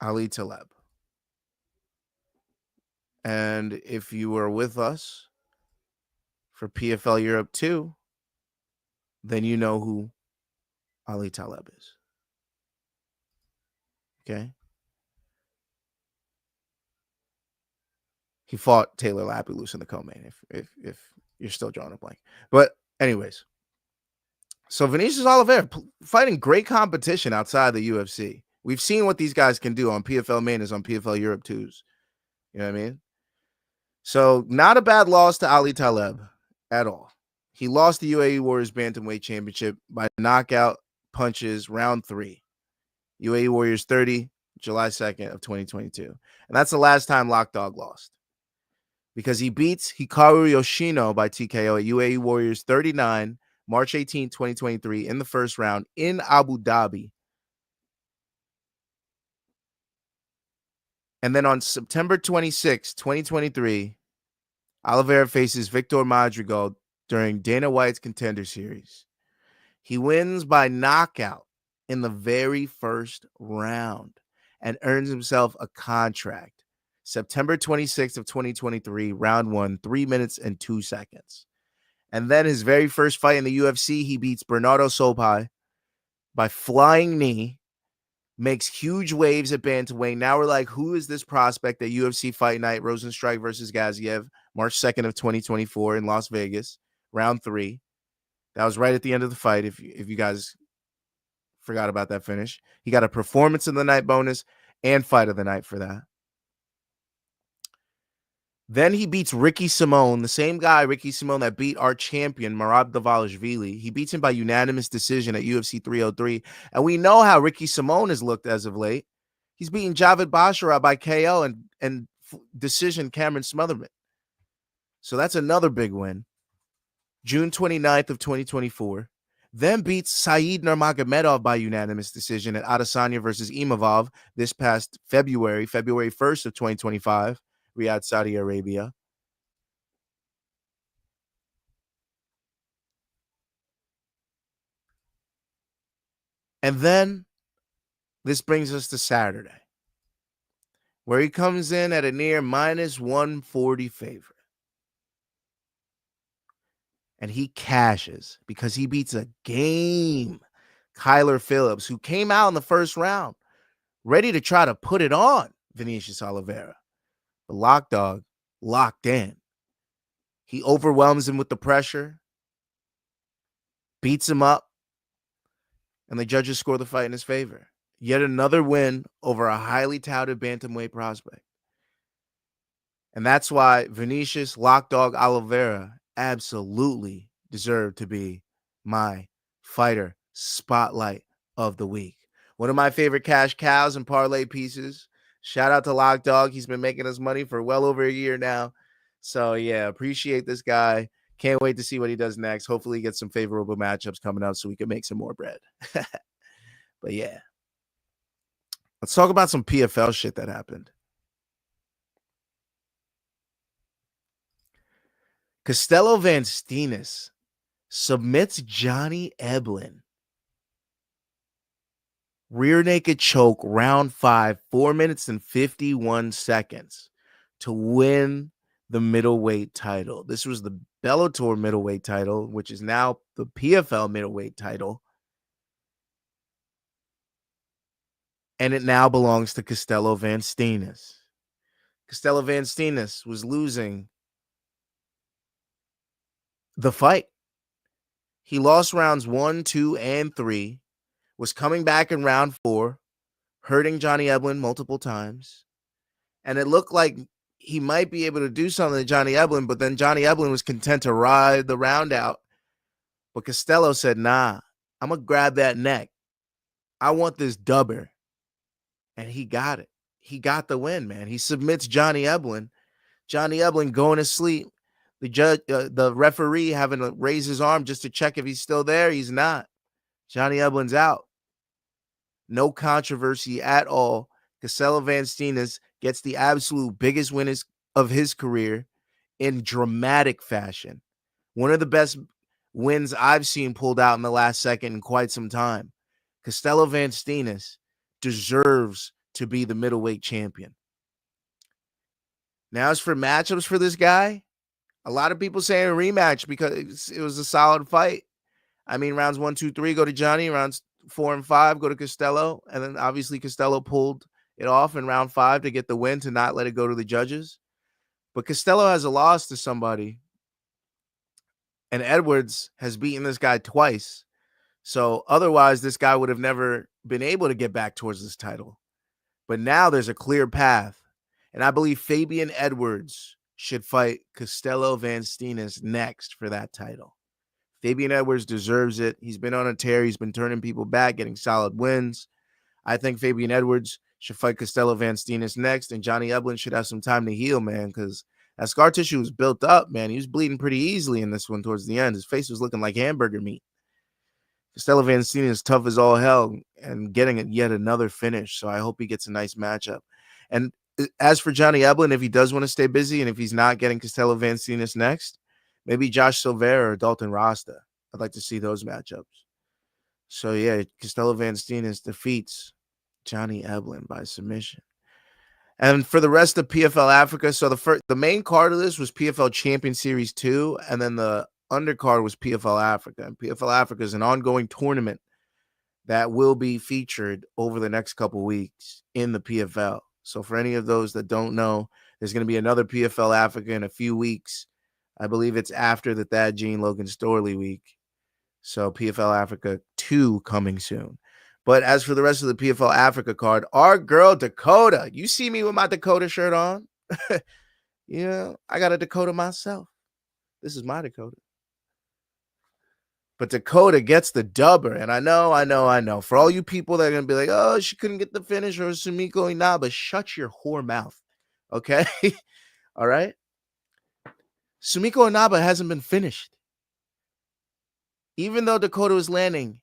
Ali Taleb. And if you were with us for PFL Europe 2, then you know who Ali Taleb is. Okay? He fought Taylor Lapilus in the co-main, if you're still drawing a blank. But anyways, so Vinicius Oliveira fighting great competition outside the UFC. We've seen what these guys can do on PFL main is on PFL Europe 2s. You know what I mean? So not a bad loss to Ali Taleb at all. He lost the UAE Warriors Bantamweight Championship by knockout punches round 3. UAE Warriors 30, July 2nd of 2022. And that's the last time Lock Dog lost. Because he beats Hikaru Yoshino by TKO at UAE Warriors 39, March 18, 2023 in the first round in Abu Dhabi. And then on September 26, 2023, Oliveira faces Victor Madrigal during Dana White's Contender Series. He wins by knockout in the very first round and earns himself a contract. September 26th of 2023, round 1, 3 minutes and 2 seconds. And then his very first fight in the UFC, he beats Bernardo Sopai by flying knee, makes huge waves at bantamweight. Now we're like, who is this prospect at UFC Fight Night, Rosenstrike versus Gaziev, March 2nd of 2024 in Las Vegas, round 3. That was right at the end of the fight, if you guys forgot about that finish. He got a performance of the night bonus and fight of the night for that. Then he beats Ricky Simone, the same guy, Ricky Simone, that beat our champion, Merab Dvalishvili. He beats him by unanimous decision at UFC 303. And we know how Ricky Simone has looked as of late. He's beaten Javid Bashara by KO and decision Cameron Smotherman. So that's another big win. June 29th of 2024. Then beats Saeed Nurmagomedov by unanimous decision at Adesanya versus Imavov this past February 1st of 2025. Riyadh, Saudi Arabia. And then this brings us to Saturday, where he comes in at a near minus 140 favorite. And he cashes because he beats a game Kyler Phillips, who came out in the first round ready to try to put it on Vinicius Oliveira. The Lock Dog locked in. He overwhelms him with the pressure, beats him up, and the judges score the fight in his favor. Yet another win over a highly touted bantamweight prospect. And that's why Vinicius Lock Dog Oliveira absolutely deserved to be my fighter spotlight of the week. One of my favorite cash cows and parlay pieces. Shout out to Lock Dog. He's been making us money for well over a year now. So, yeah, appreciate this guy. Can't wait to see what he does next. Hopefully he gets some favorable matchups coming up so we can make some more bread. But, yeah. Let's talk about some PFL shit that happened. Costello Van Steenis submits Johnny Eblen. Rear naked choke, round 5, 4 minutes and 51 seconds to win the middleweight title. This was the Bellator middleweight title, which is now the PFL middleweight title. And it now belongs to Costello Van Steenis. Costello Van Steenis was losing the fight. He lost rounds 1, 2, and 3. Was coming back in round 4, hurting Johnny Eblen multiple times. And it looked like he might be able to do something to Johnny Eblen, but then Johnny Eblen was content to ride the round out. But Costello said, nah, I'm going to grab that neck. I want this dubber. And he got it. He got the win, man. He submits Johnny Eblen. Johnny Eblen going to sleep. The referee having to raise his arm just to check if he's still there. He's not. Johnny Eblen's out. No controversy at all. Casella Van Steenis gets the absolute biggest win of his career in dramatic fashion. One of the best wins I've seen pulled out in the last second in quite some time. Costello Van Steenis deserves to be the middleweight champion. Now, as for matchups for this guy, a lot of people saying a rematch because it was a solid fight. I mean, rounds 1, 2, 3 go to Johnny. Rounds 4 and 5 go to Costello. And then obviously Costello pulled it off in round 5 to get the win, to not let it go to the judges. But Costello has a loss to somebody. And Edwards has beaten this guy twice. So otherwise, this guy would have never been able to get back towards this title. But now there's a clear path. And I believe Fabian Edwards should fight Costello Van Steenis next for that title. Fabian Edwards deserves it. He's been on a tear. He's been turning people back, getting solid wins. I think Fabian Edwards should fight Costello Van Steenis next, and Johnny Eblen should have some time to heal, man, because that scar tissue was built up, man. He was bleeding pretty easily in this one towards the end. His face was looking like hamburger meat. Costello Van Steenis is tough as all hell and getting yet another finish, so I hope he gets a nice matchup. And as for Johnny Eblen, if he does want to stay busy and if he's not getting Costello Van Steenis next, maybe Josh Silveira or Dalton Rasta. I'd like to see those matchups. So, yeah, Costello Van Steenis defeats Johnny Eblen by submission. And for the rest of PFL Africa, so the main card of this was PFL Champion Series 2, and then the undercard was PFL Africa. And PFL Africa is an ongoing tournament that will be featured over the next couple weeks in the PFL. So for any of those that don't know, there's going to be another PFL Africa in a few weeks. I believe it's after the Thad Gene Logan Storley week. So PFL Africa 2 coming soon. But as for the rest of the PFL Africa card, our girl Dakota, you see me with my Dakota shirt on? I got a Dakota myself. This is my Dakota. But Dakota gets the dubber. And I know. For all you people that are going to be like, oh, she couldn't get the finish, or Sumiko Inaba, shut your whore mouth. Okay? All right? Sumiko Inaba hasn't been finished. Even though Dakota was landing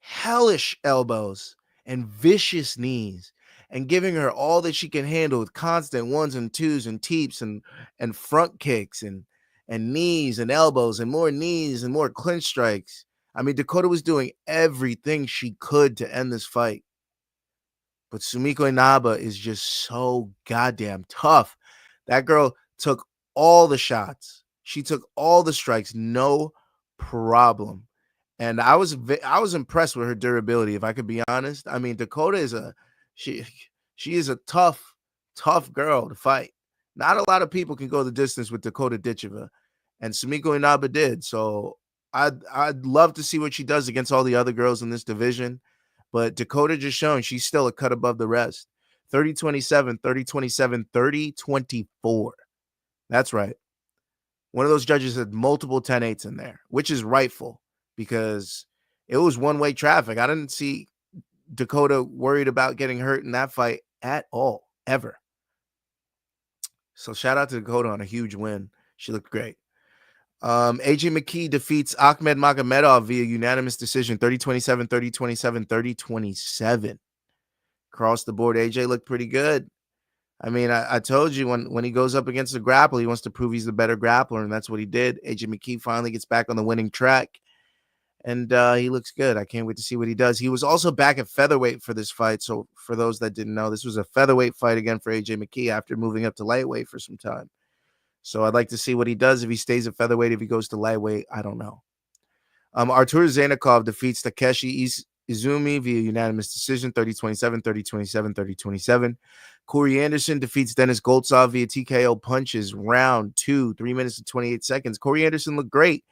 hellish elbows and vicious knees and giving her all that she can handle with constant 1s and 2s and teeps and front kicks and knees and elbows and more knees and more clinch strikes. I mean, Dakota was doing everything she could to end this fight. But Sumiko Inaba is just so goddamn tough. That girl took all the shots. She took all the strikes, no problem. And I was impressed with her durability, if I could be honest. I mean, Dakota is she is a tough girl to fight. Not a lot of people can go the distance with Dakota Ditcheva, and Sumiko Inaba did. So I'd love to see what she does against all the other girls in this division. But Dakota just shown she's still a cut above the rest. 30-27, 30-27, 30-24. That's right. One of those judges had multiple 10-8s in there, which is rightful, because it was one-way traffic. I didn't see Dakota worried about getting hurt in that fight at all, ever. So shout out to Dakota on a huge win. She looked great. AJ McKee defeats Ahmed Magomedov via unanimous decision, 30-27, 30-27, 30-27. Across the board, AJ looked pretty good. I mean, I told you when he goes up against the grappler, he wants to prove he's the better grappler, and that's what he did. AJ McKee finally gets back on the winning track, and he looks good. I can't wait to see what he does. He was also back at featherweight for this fight, so for those that didn't know, this was a featherweight fight again for AJ McKee after moving up to lightweight for some time. So I'd like to see what he does if he stays at featherweight. If he goes to lightweight, I don't know. Artur Zainakov defeats Takeshi Izumi via unanimous decision, 30-27, 30-27, 30-27. Corey Anderson defeats Dennis Goltsov via TKO punches, round 2, 3 minutes and 28 seconds. Corey Anderson looked great.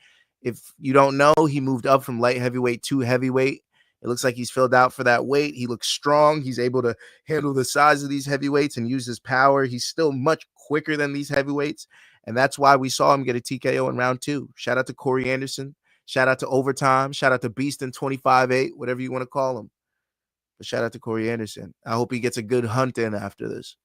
If you don't know, he moved up from light heavyweight to heavyweight. It looks like he's filled out for that weight. He looks strong. He's able to handle the size of these heavyweights and use his power. He's still much quicker than these heavyweights, and that's why we saw him get a TKO in round 2. Shout out to Corey Anderson. Shout out to Overtime. Shout out to Beast in 25-8, whatever you want to call him. But shout out to Corey Anderson. I hope he gets a good hunt in after this.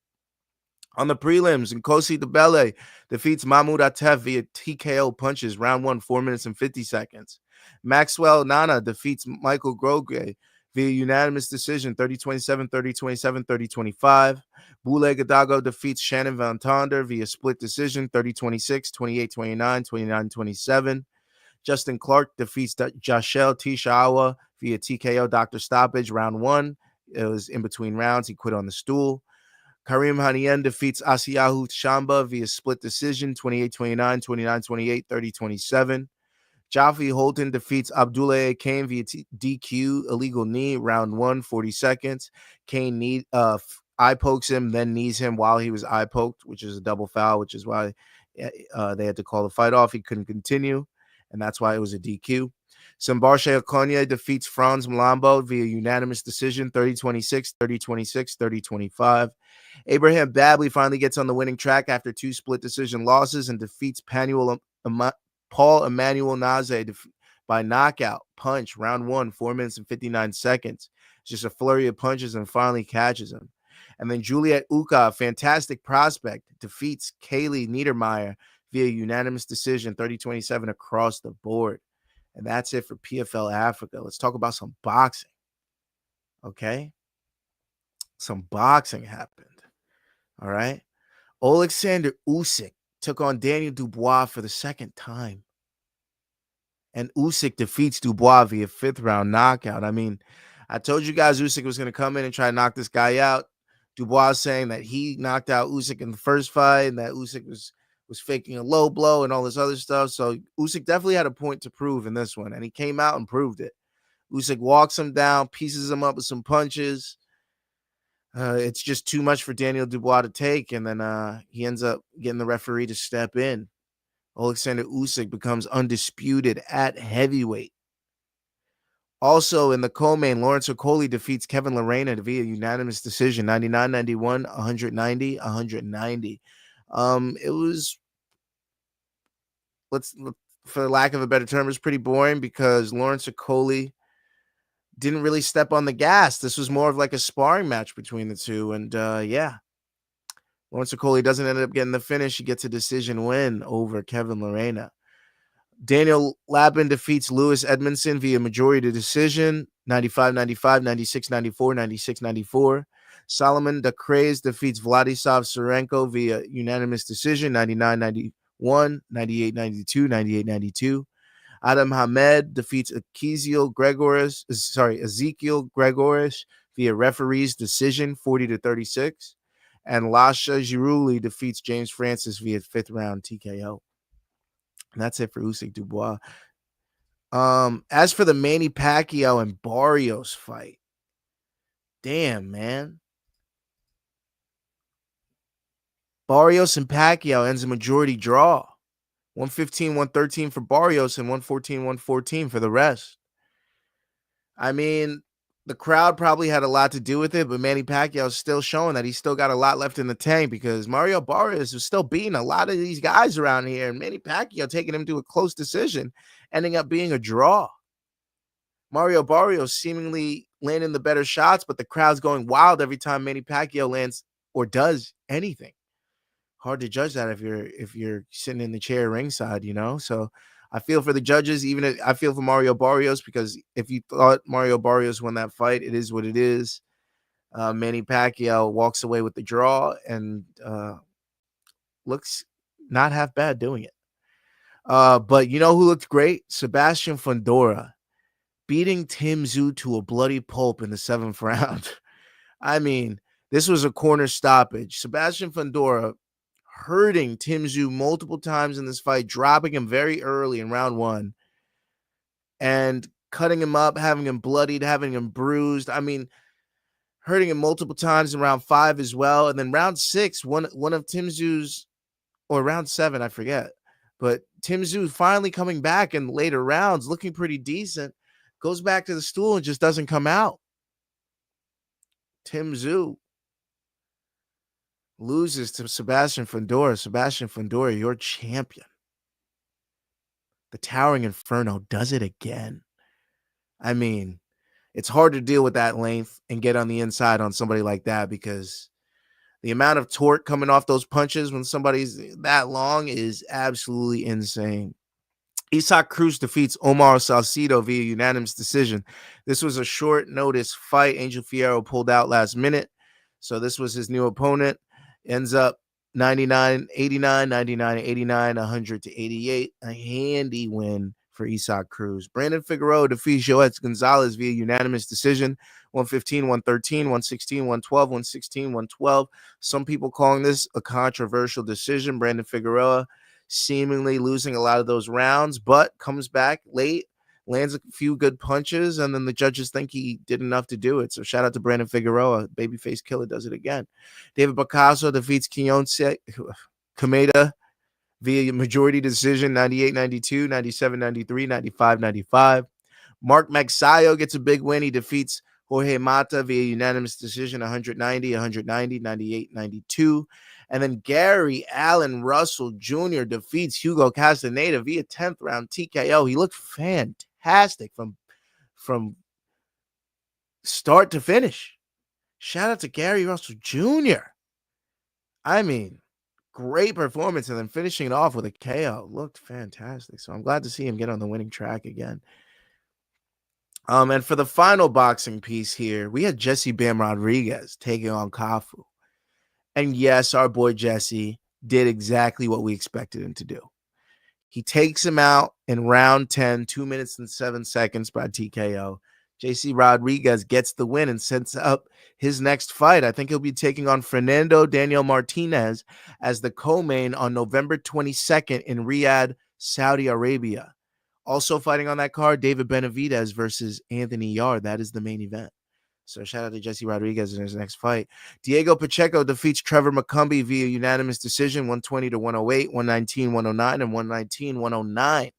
On the prelims, Nkosi Debele defeats Mahmoud Atef via TKO punches, round 1, 4 minutes and 50 seconds. Maxwell Nana defeats Michael Groge via unanimous decision, 30-27, 30-27, 30-25. Bule Gadago defeats Shannon Van Tonder via split decision, 30-26, 28-29, 29-27. Justin Clark defeats Jashel Tishawa via TKO doctor stoppage, round 1. It was in between rounds. He quit on the stool. Karim Hanien defeats Asiyahu Shamba via split decision, 28-29, 29-28, 30-27. Jaffe Holton defeats Abdullah Kane via DQ, illegal knee, round 1, 40 seconds. Kane eye pokes him, then knees him while he was eye poked, which is a double foul, which is why they had to call the fight off. He couldn't continue, and that's why it was a DQ. Sambarshe Okonya defeats Franz Mlambo via unanimous decision, 30-26, 30-26, 30-25. Abraham Babley finally gets on the winning track after 2 split decision losses and defeats Paul Emmanuel Naze by knockout punch, round 1, 4 minutes and 59 seconds. It's just a flurry of punches and finally catches him. And then Juliet Uka, a fantastic prospect, defeats Kaylee Niedermeyer via unanimous decision, 30-27 across the board. And that's it for PFL Africa. Let's talk about some boxing. Okay? Some boxing happened. All right? Oleksandr Usyk took on Daniel Dubois for the second time. And Usyk defeats Dubois via 5th round knockout. I mean, I told you guys Usyk was going to come in and try to knock this guy out. Dubois saying that he knocked out Usyk in the first fight and that Usyk was faking a low blow and all this other stuff. So Usyk definitely had a point to prove in this one, and he came out and proved it. Usyk walks him down, pieces him up with some punches. It's just too much for Daniel Dubois to take, and then he ends up getting the referee to step in. Oleksandr Usyk becomes undisputed at heavyweight. Also in the co-main, Lawrence Okoli defeats Kevin Lerena via unanimous decision, 99-91, 190-190. It was, for lack of a better term, it was pretty boring because Lawrence Okoli didn't really step on the gas. This was more of like a sparring match between the two. And Lawrence Okoli doesn't end up getting the finish. He gets a decision win over Kevin Lerena. Daniel Labin defeats Lewis Edmondson via majority decision, 95-95, 96-94, 96-94. Solomon Dacrez defeats Vladislav Serenko via unanimous decision, 99-91, 98-92, 98-92. Adam Hamed defeats Ezekiel Gregoris via referee's decision, 40-36. And Lasha Girouli defeats James Francis via 5th round TKO. And that's it for Usyk Dubois. As for the Manny Pacquiao and Barrios fight, damn, man. Barrios and Pacquiao ends a majority draw. 115-113 for Barrios and 114-114 for the rest. I mean, the crowd probably had a lot to do with it, but Manny Pacquiao is still showing that he's still got a lot left in the tank because Mario Barrios is still beating a lot of these guys around here, and Manny Pacquiao taking him to a close decision, ending up being a draw. Mario Barrios seemingly landing the better shots, but the crowd's going wild every time Manny Pacquiao lands or does anything. Hard to judge that if you're sitting in the chair ringside, you know? So I feel for the judges, I feel for Mario Barrios, because if you thought Mario Barrios won that fight, it is what it is. Manny Pacquiao walks away with the draw and looks not half bad doing it. But you know who looked great? Sebastian Fundora beating Tim Tszyu to a bloody pulp in the 7th round. I mean, this was a corner stoppage. Sebastian Fundora hurting Tim Tszyu multiple times in this fight, dropping him very early in round 1 and cutting him up, having him bloodied, having him bruised. I mean, hurting him multiple times in round 5 as well. And then round 6, one of Tim Tszyu's, or round 7, I forget. But Tim Tszyu finally coming back in later rounds, looking pretty decent, goes back to the stool and just doesn't come out. Tim Tszyu loses to Sebastian Fundora. Sebastian Fundora, your champion. The Towering Inferno does it again. I mean, it's hard to deal with that length and get on the inside on somebody like that, because the amount of torque coming off those punches when somebody's that long is absolutely insane. Isaac Cruz defeats Omar Salcido via unanimous decision. This was a short notice fight. Angel Fierro pulled out last minute. So this was his new opponent. Ends up 99-89, 99-89, 100-88. A handy win for Isaac Cruz. Brandon Figueroa defeats Joet Gonzalez via unanimous decision. 115, 113, 116, 112, 116, 112. Some people calling this a controversial decision. Brandon Figueroa seemingly losing a lot of those rounds, but comes back late, lands a few good punches, and then the judges think he did enough to do it. So shout out to Brandon Figueroa. Babyface Killer does it again. David Picasso defeats Kiyonse Kameda via majority decision, 98-92, 97-93, 95-95. Mark Magsayo gets a big win. He defeats Jorge Mata via unanimous decision, 190, 190, 98, 92. And then Gary Allen Russell Jr. defeats Hugo Castaneda via 10th round TKO. He looked fantastic from start to finish. Shout out to Gary Russell Jr. I mean, great performance, and then finishing it off with a KO. Looked fantastic. So I'm glad to see him get on the winning track again. And for the final boxing piece here, we had Jesse Bam Rodriguez taking on Cafu. And yes, our boy Jesse did exactly what we expected him to do. He takes him out in round 10, 2 minutes and 7 seconds by TKO. JC Rodriguez gets the win and sets up his next fight. I think he'll be taking on Fernando Daniel Martinez as the co-main on November 22nd in Riyadh, Saudi Arabia. Also fighting on that card, David Benavidez versus Anthony Yarde. That is the main event. So shout out to Jesse Rodriguez in his next fight. Diego Pacheco defeats Trevor McCumbee via unanimous decision, 120-108, 119-109, and 119-109.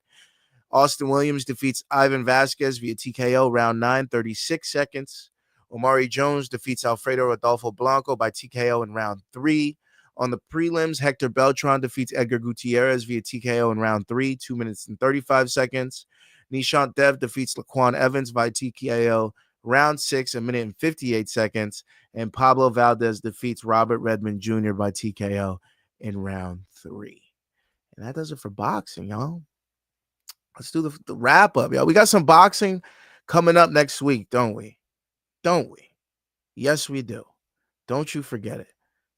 Austin Williams defeats Ivan Vasquez via TKO, round 9, 36 seconds. Omari Jones defeats Alfredo Rodolfo Blanco by TKO in round 3. On the prelims, Hector Beltran defeats Edgar Gutierrez via TKO in round 3, 2 minutes and 35 seconds. Nishant Dev defeats Laquan Evans by TKO round 6, a minute and 58 seconds. And Pablo Valdez defeats Robert Redmond Jr. by TKO in round 3. And that does it for boxing, y'all. Let's do the wrap up, y'all. We got some boxing coming up next week, don't we? Don't we? Yes, we do. Don't you forget it.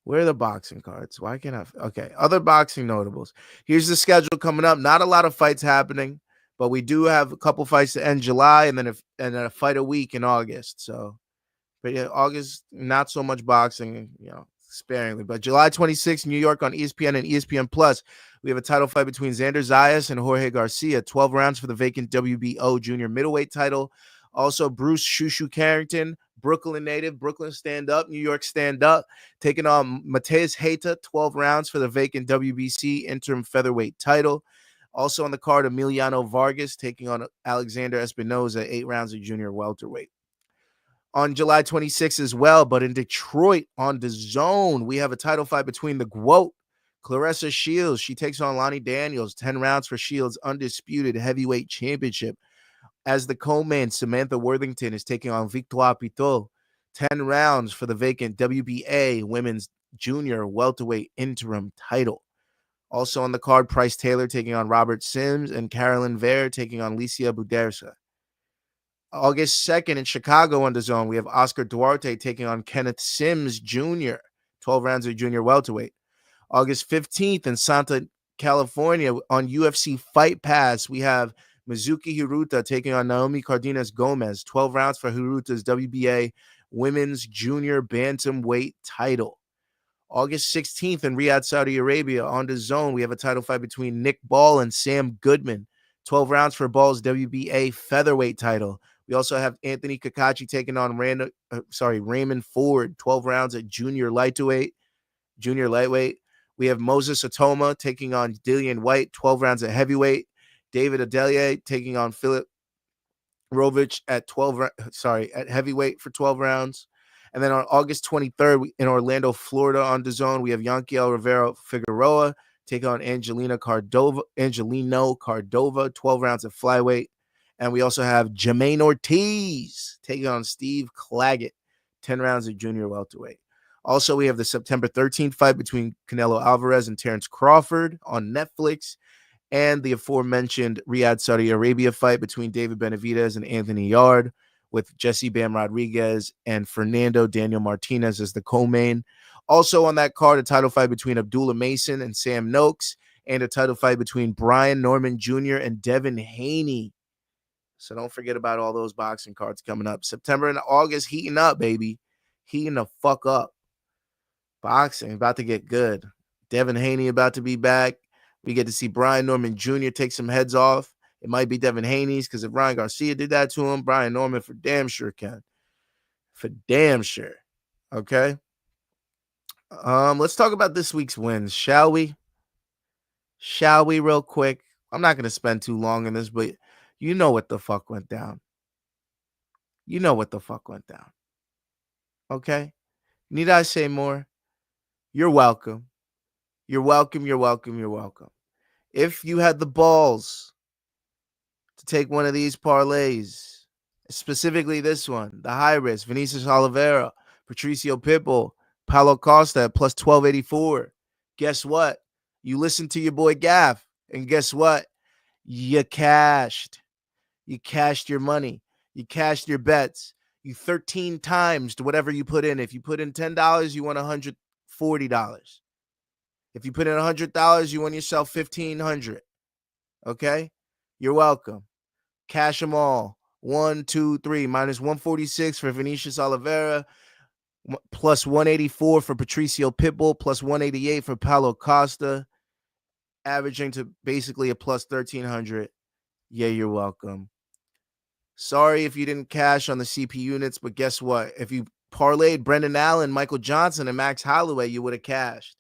Where are the boxing cards? Why can't I? Okay, other boxing notables. Here's the schedule coming up. Not a lot of fights happening, but we do have a couple fights to end July and then a fight a week in August. So, but yeah, August, not so much boxing, sparingly. But July 26th, New York on ESPN and ESPN Plus, we have a title fight between Xander Zayas and Jorge Garcia. 12 rounds for the vacant WBO junior middleweight title. Also, Bruce Shushu Carrington, Brooklyn native, Brooklyn stand up, New York stand up, taking on Mateus Heita, 12 rounds for the vacant WBC interim featherweight title. Also on the card, Emiliano Vargas taking on Alexander Espinoza, 8 rounds of junior welterweight. On July 26th as well, but in Detroit on DAZN, we have a title fight between the GWOAT, Claressa Shields. She takes on Lani Daniels, 10 rounds for Shields' undisputed heavyweight championship. As the co-main, Samantha Worthington is taking on Victoire Pitot, 10 rounds for the vacant WBA women's junior welterweight interim title. Also on the card, Price Taylor taking on Robert Sims and Carolyn Vare taking on Licia Budersa. August 2nd in Chicago on DAZN, we have Oscar Duarte taking on Kenneth Sims Jr., 12 rounds of junior welterweight. August 15th in Santa California on UFC Fight Pass, we have Mizuki Hiruta taking on Naomi Cardenas Gomez, 12 rounds for Hiruta's WBA women's junior bantamweight title. August 16th in Riyadh, Saudi Arabia on DAZN, we have a title fight between Nick Ball and Sam Goodman, 12 rounds for Ball's WBA featherweight title. We also have Anthony Kakachi taking on Raymond Ford, 12 rounds at junior lightweight. We have Moses Atoma taking on Dillian White, 12 rounds at heavyweight. David Adelier taking on Philip Rovich at heavyweight for 12 rounds. And then on August 23rd in Orlando, Florida on DAZN, we have Yanquiel Rivera Figueroa taking on Angelino Cardova, 12 rounds at flyweight. And we also have Jermaine Ortiz taking on Steve Claggett, 10 rounds at junior welterweight. Also, we have the September 13th fight between Canelo Alvarez and Terrence Crawford on Netflix. and the aforementioned Riyadh, Saudi Arabia fight between David Benavidez and Anthony Yarde, with Jesse Bam Rodriguez and Fernando Daniel Martinez as the co-main. Also on that card, a title fight between Abdullah Mason and Sam Noakes, and a title fight between Brian Norman Jr. and Devin Haney. So don't forget about all those boxing cards coming up. September and August heating up, baby. Heating the fuck up. Boxing about to get good. Devin Haney about to be back. We get to see Brian Norman Jr. take some heads off. It might be Devin Haney's, because if Ryan Garcia did that to him, Brian Norman for damn sure can. For damn sure. Okay? Let's talk about this week's wins, shall we? Shall we, real quick? I'm not going to spend too long on this, but you know what the fuck went down. You know what the fuck went down. Okay? Need I say more? You're welcome. You're welcome, you're welcome, you're welcome. If you had the balls to take one of these parlays, specifically this one, the high risk, Vinicius Oliveira, Patricio Pitbull, Paulo Costa at plus 1284. Guess what? You listened to your boy Gaff, and guess what? You cashed. You cashed your money. You cashed your bets. You 13 times to whatever you put in. If you put in $10, you won $140. If you put in $100, you won yourself $1,500. Okay? You're welcome. Cash them all. 1, 2, 3. Minus 146 for Vinicius Oliveira. Plus 184 for Patricio Pitbull. Plus 188 for Paulo Costa. Averaging to basically a plus 1,300. Yeah, you're welcome. Sorry if you didn't cash on the CP units, but guess what? If you parlayed Brendan Allen, Michael Johnson, and Max Holloway, you would have cashed.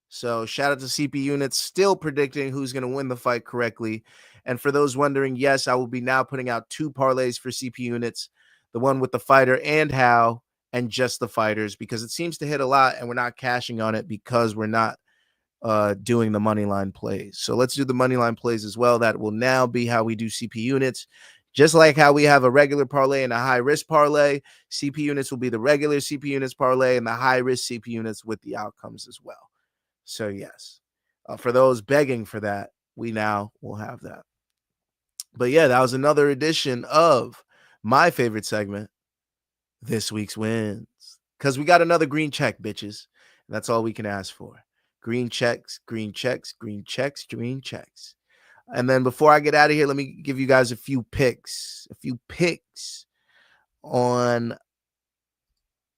So shout out to CP Units, still predicting who's going to win the fight correctly. And for those wondering, yes, I will be now putting out 2 parlays for CP Units, the one with the fighter and how, and just the fighters, because it seems to hit a lot and we're not cashing on it because we're not doing the money line plays. So let's do the money line plays as well. That will now be how we do CP Units. Just like how we have a regular parlay and a high risk parlay, CP Units will be the regular CP Units parlay and the high risk CP Units with the outcomes as well. So, yes, for those begging for that, we now will have that. But, yeah, that was another edition of my favorite segment, This Week's Wins. Because we got another green check, bitches. And that's all we can ask for. Green checks, green checks, green checks, green checks. And then before I get out of here, let me give you guys a few picks. On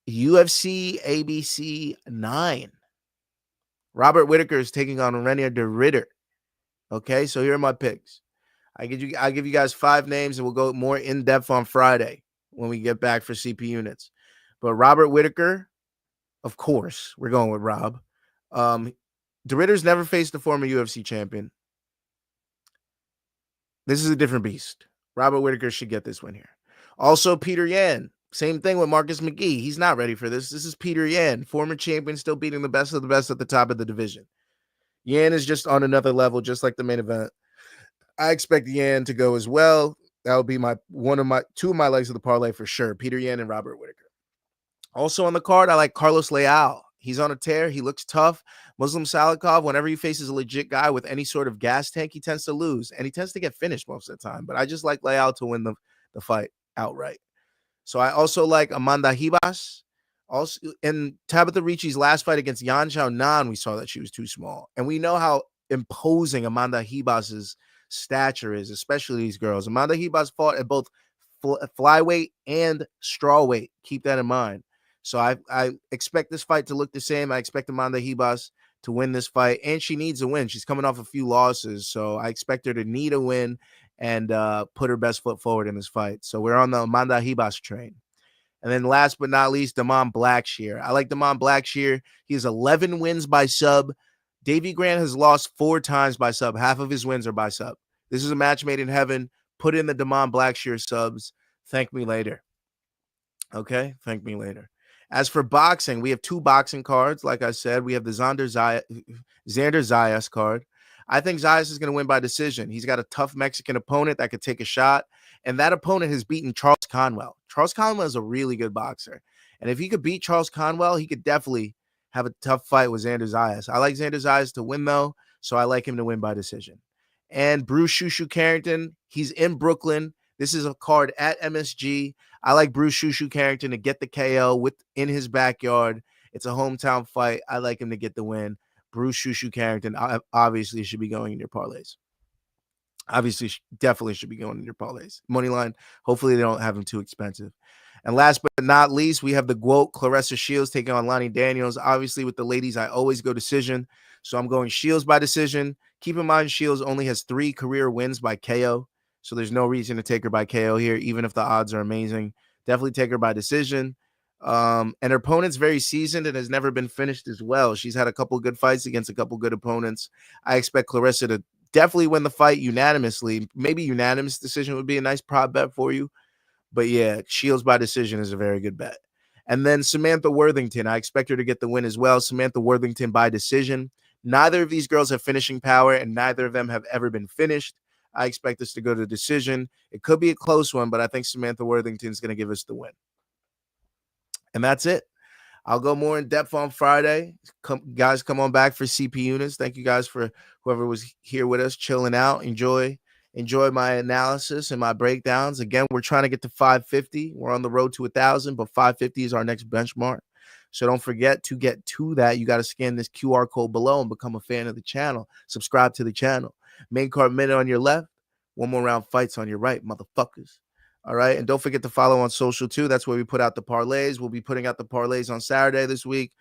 UFC ABC 9. Robert Whittaker is taking on Renier de Ridder. Okay, so here are my picks. I give you guys 5 names, and we'll go more in depth on Friday when we get back for CP Units. But Robert Whittaker, of course, we're going with Rob. De Ridder's never faced a former UFC champion. This is a different beast. Robert Whittaker should get this win here. Also, Peter Yan. Same thing with Marcus McGee. He's not ready for this. This is Peter Yan, former champion, still beating the best of the best at the top of the division. Yan is just on another level, just like the main event. I expect Yan to go as well. That would be two of my legs of the parlay for sure. Peter Yan and Robert Whittaker. Also on the card, I like Carlos Leal. He's on a tear. He looks tough. Muslim Salikov, whenever he faces a legit guy with any sort of gas tank, he tends to lose. And he tends to get finished most of the time. But I just like Leal to win the fight outright. So I also like Amanda Ribas. Also, in Tabitha Ricci's last fight against Yan Xiaonan, we saw that she was too small. And we know how imposing Amanda Ribas's stature is, especially these girls. Amanda Ribas fought at both flyweight and strawweight. Keep that in mind. So I expect this fight to look the same. I expect Amanda Ribas to win this fight, and she needs a win. She's coming off a few losses, so I expect her to need a win and put her best foot forward in this fight. So we're on the Amanda Ribas train. And then last but not least, Damon Blackshear. I like Damon Blackshear. He has 11 wins by sub. Davey Grant has lost 4 times by sub. Half of his wins are by sub. This is a match made in heaven. Put in the Damon Blackshear subs. Thank me later. Okay? Thank me later. As for boxing, we have 2 boxing cards. Like I said, we have the Xander Zayas card. I think Zayas is going to win by decision. He's got a tough Mexican opponent that could take a shot. And that opponent has beaten Charles Conwell. Charles Conwell is a really good boxer. And if he could beat Charles Conwell, he could definitely have a tough fight with Xander Zayas. I like Xander Zayas to win, though, so I like him to win by decision. and Bruce Shushu Carrington. He's in Brooklyn. This is a card at MSG. I like Bruce Shushu Carrington to get the KO in his backyard. It's a hometown fight. I like him to get the win. Bruce Shushu Carrington obviously should be going in your parlays. Obviously, definitely should be going in your parlays. Money line, hopefully they don't have him too expensive. And last but not least, we have the GWOAT Claressa Shields taking on Lani Daniels. Obviously, with the ladies, I always go decision. So I'm going Shields by decision. Keep in mind, Shields only has 3 career wins by KO. So there's no reason to take her by KO here, even if the odds are amazing. Definitely take her by decision. And her opponent's very seasoned and has never been finished as well. She's had a couple good fights against a couple good opponents. I expect Claressa to definitely win the fight unanimously. Maybe unanimous decision would be a nice prop bet for you. But yeah, Shields by decision is a very good bet. And then Samantha Worthington, I expect her to get the win as well. Samantha Worthington by decision. Neither of these girls have finishing power, and neither of them have ever been finished. I expect this to go to decision. It could be a close one, but I think Samantha Worthington is going to give us the win. And that's it. I'll go more in depth on Friday. Guys, come on back for CP units. Thank you guys for whoever was here with us, chilling out. Enjoy my analysis and my breakdowns. Again, we're trying to get to 550. We're on the road to 1,000, but 550 is our next benchmark. So don't forget to get to that. You got to scan this QR code below and become a fan of the channel. Subscribe to the channel. Main card minute on your left. One more round fights on your right, motherfuckers. All right. And don't forget to follow on social too. That's where we put out the parlays. We'll be putting out the parlays on Saturday this week.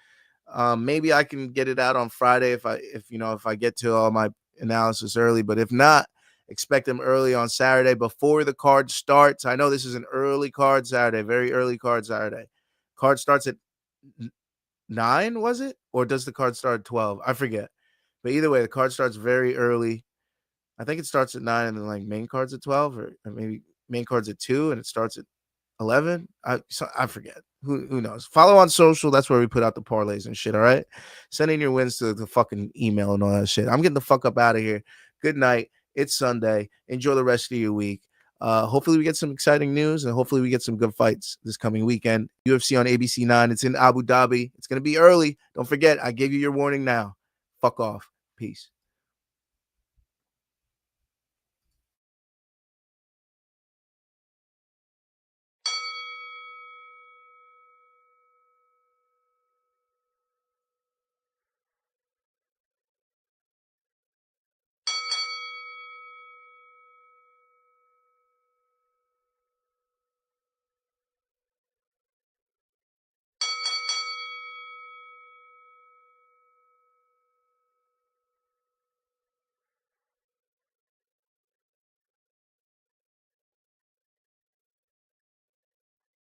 Maybe I can get it out on Friday if I get to all my analysis early. But if not, expect them early on Saturday before the card starts. I know this is an early card Saturday, very early card Saturday. Card starts at 9, was it? Or does the card start at 12? I forget. But either way, the card starts very early. I think it starts at 9 and then like main card's at 12, or maybe main card's at 2 and it starts at 11. I forget. Who knows? Follow on social. That's where we put out the parlays and shit. All right. Send in your wins to the fucking email and all that shit. I'm getting the fuck up out of here. Good night. It's Sunday. Enjoy the rest of your week. Hopefully we get some exciting news and hopefully we get some good fights this coming weekend. UFC on ABC 9. It's in Abu Dhabi. It's going to be early. Don't forget, I gave you your warning now. Fuck off. Peace.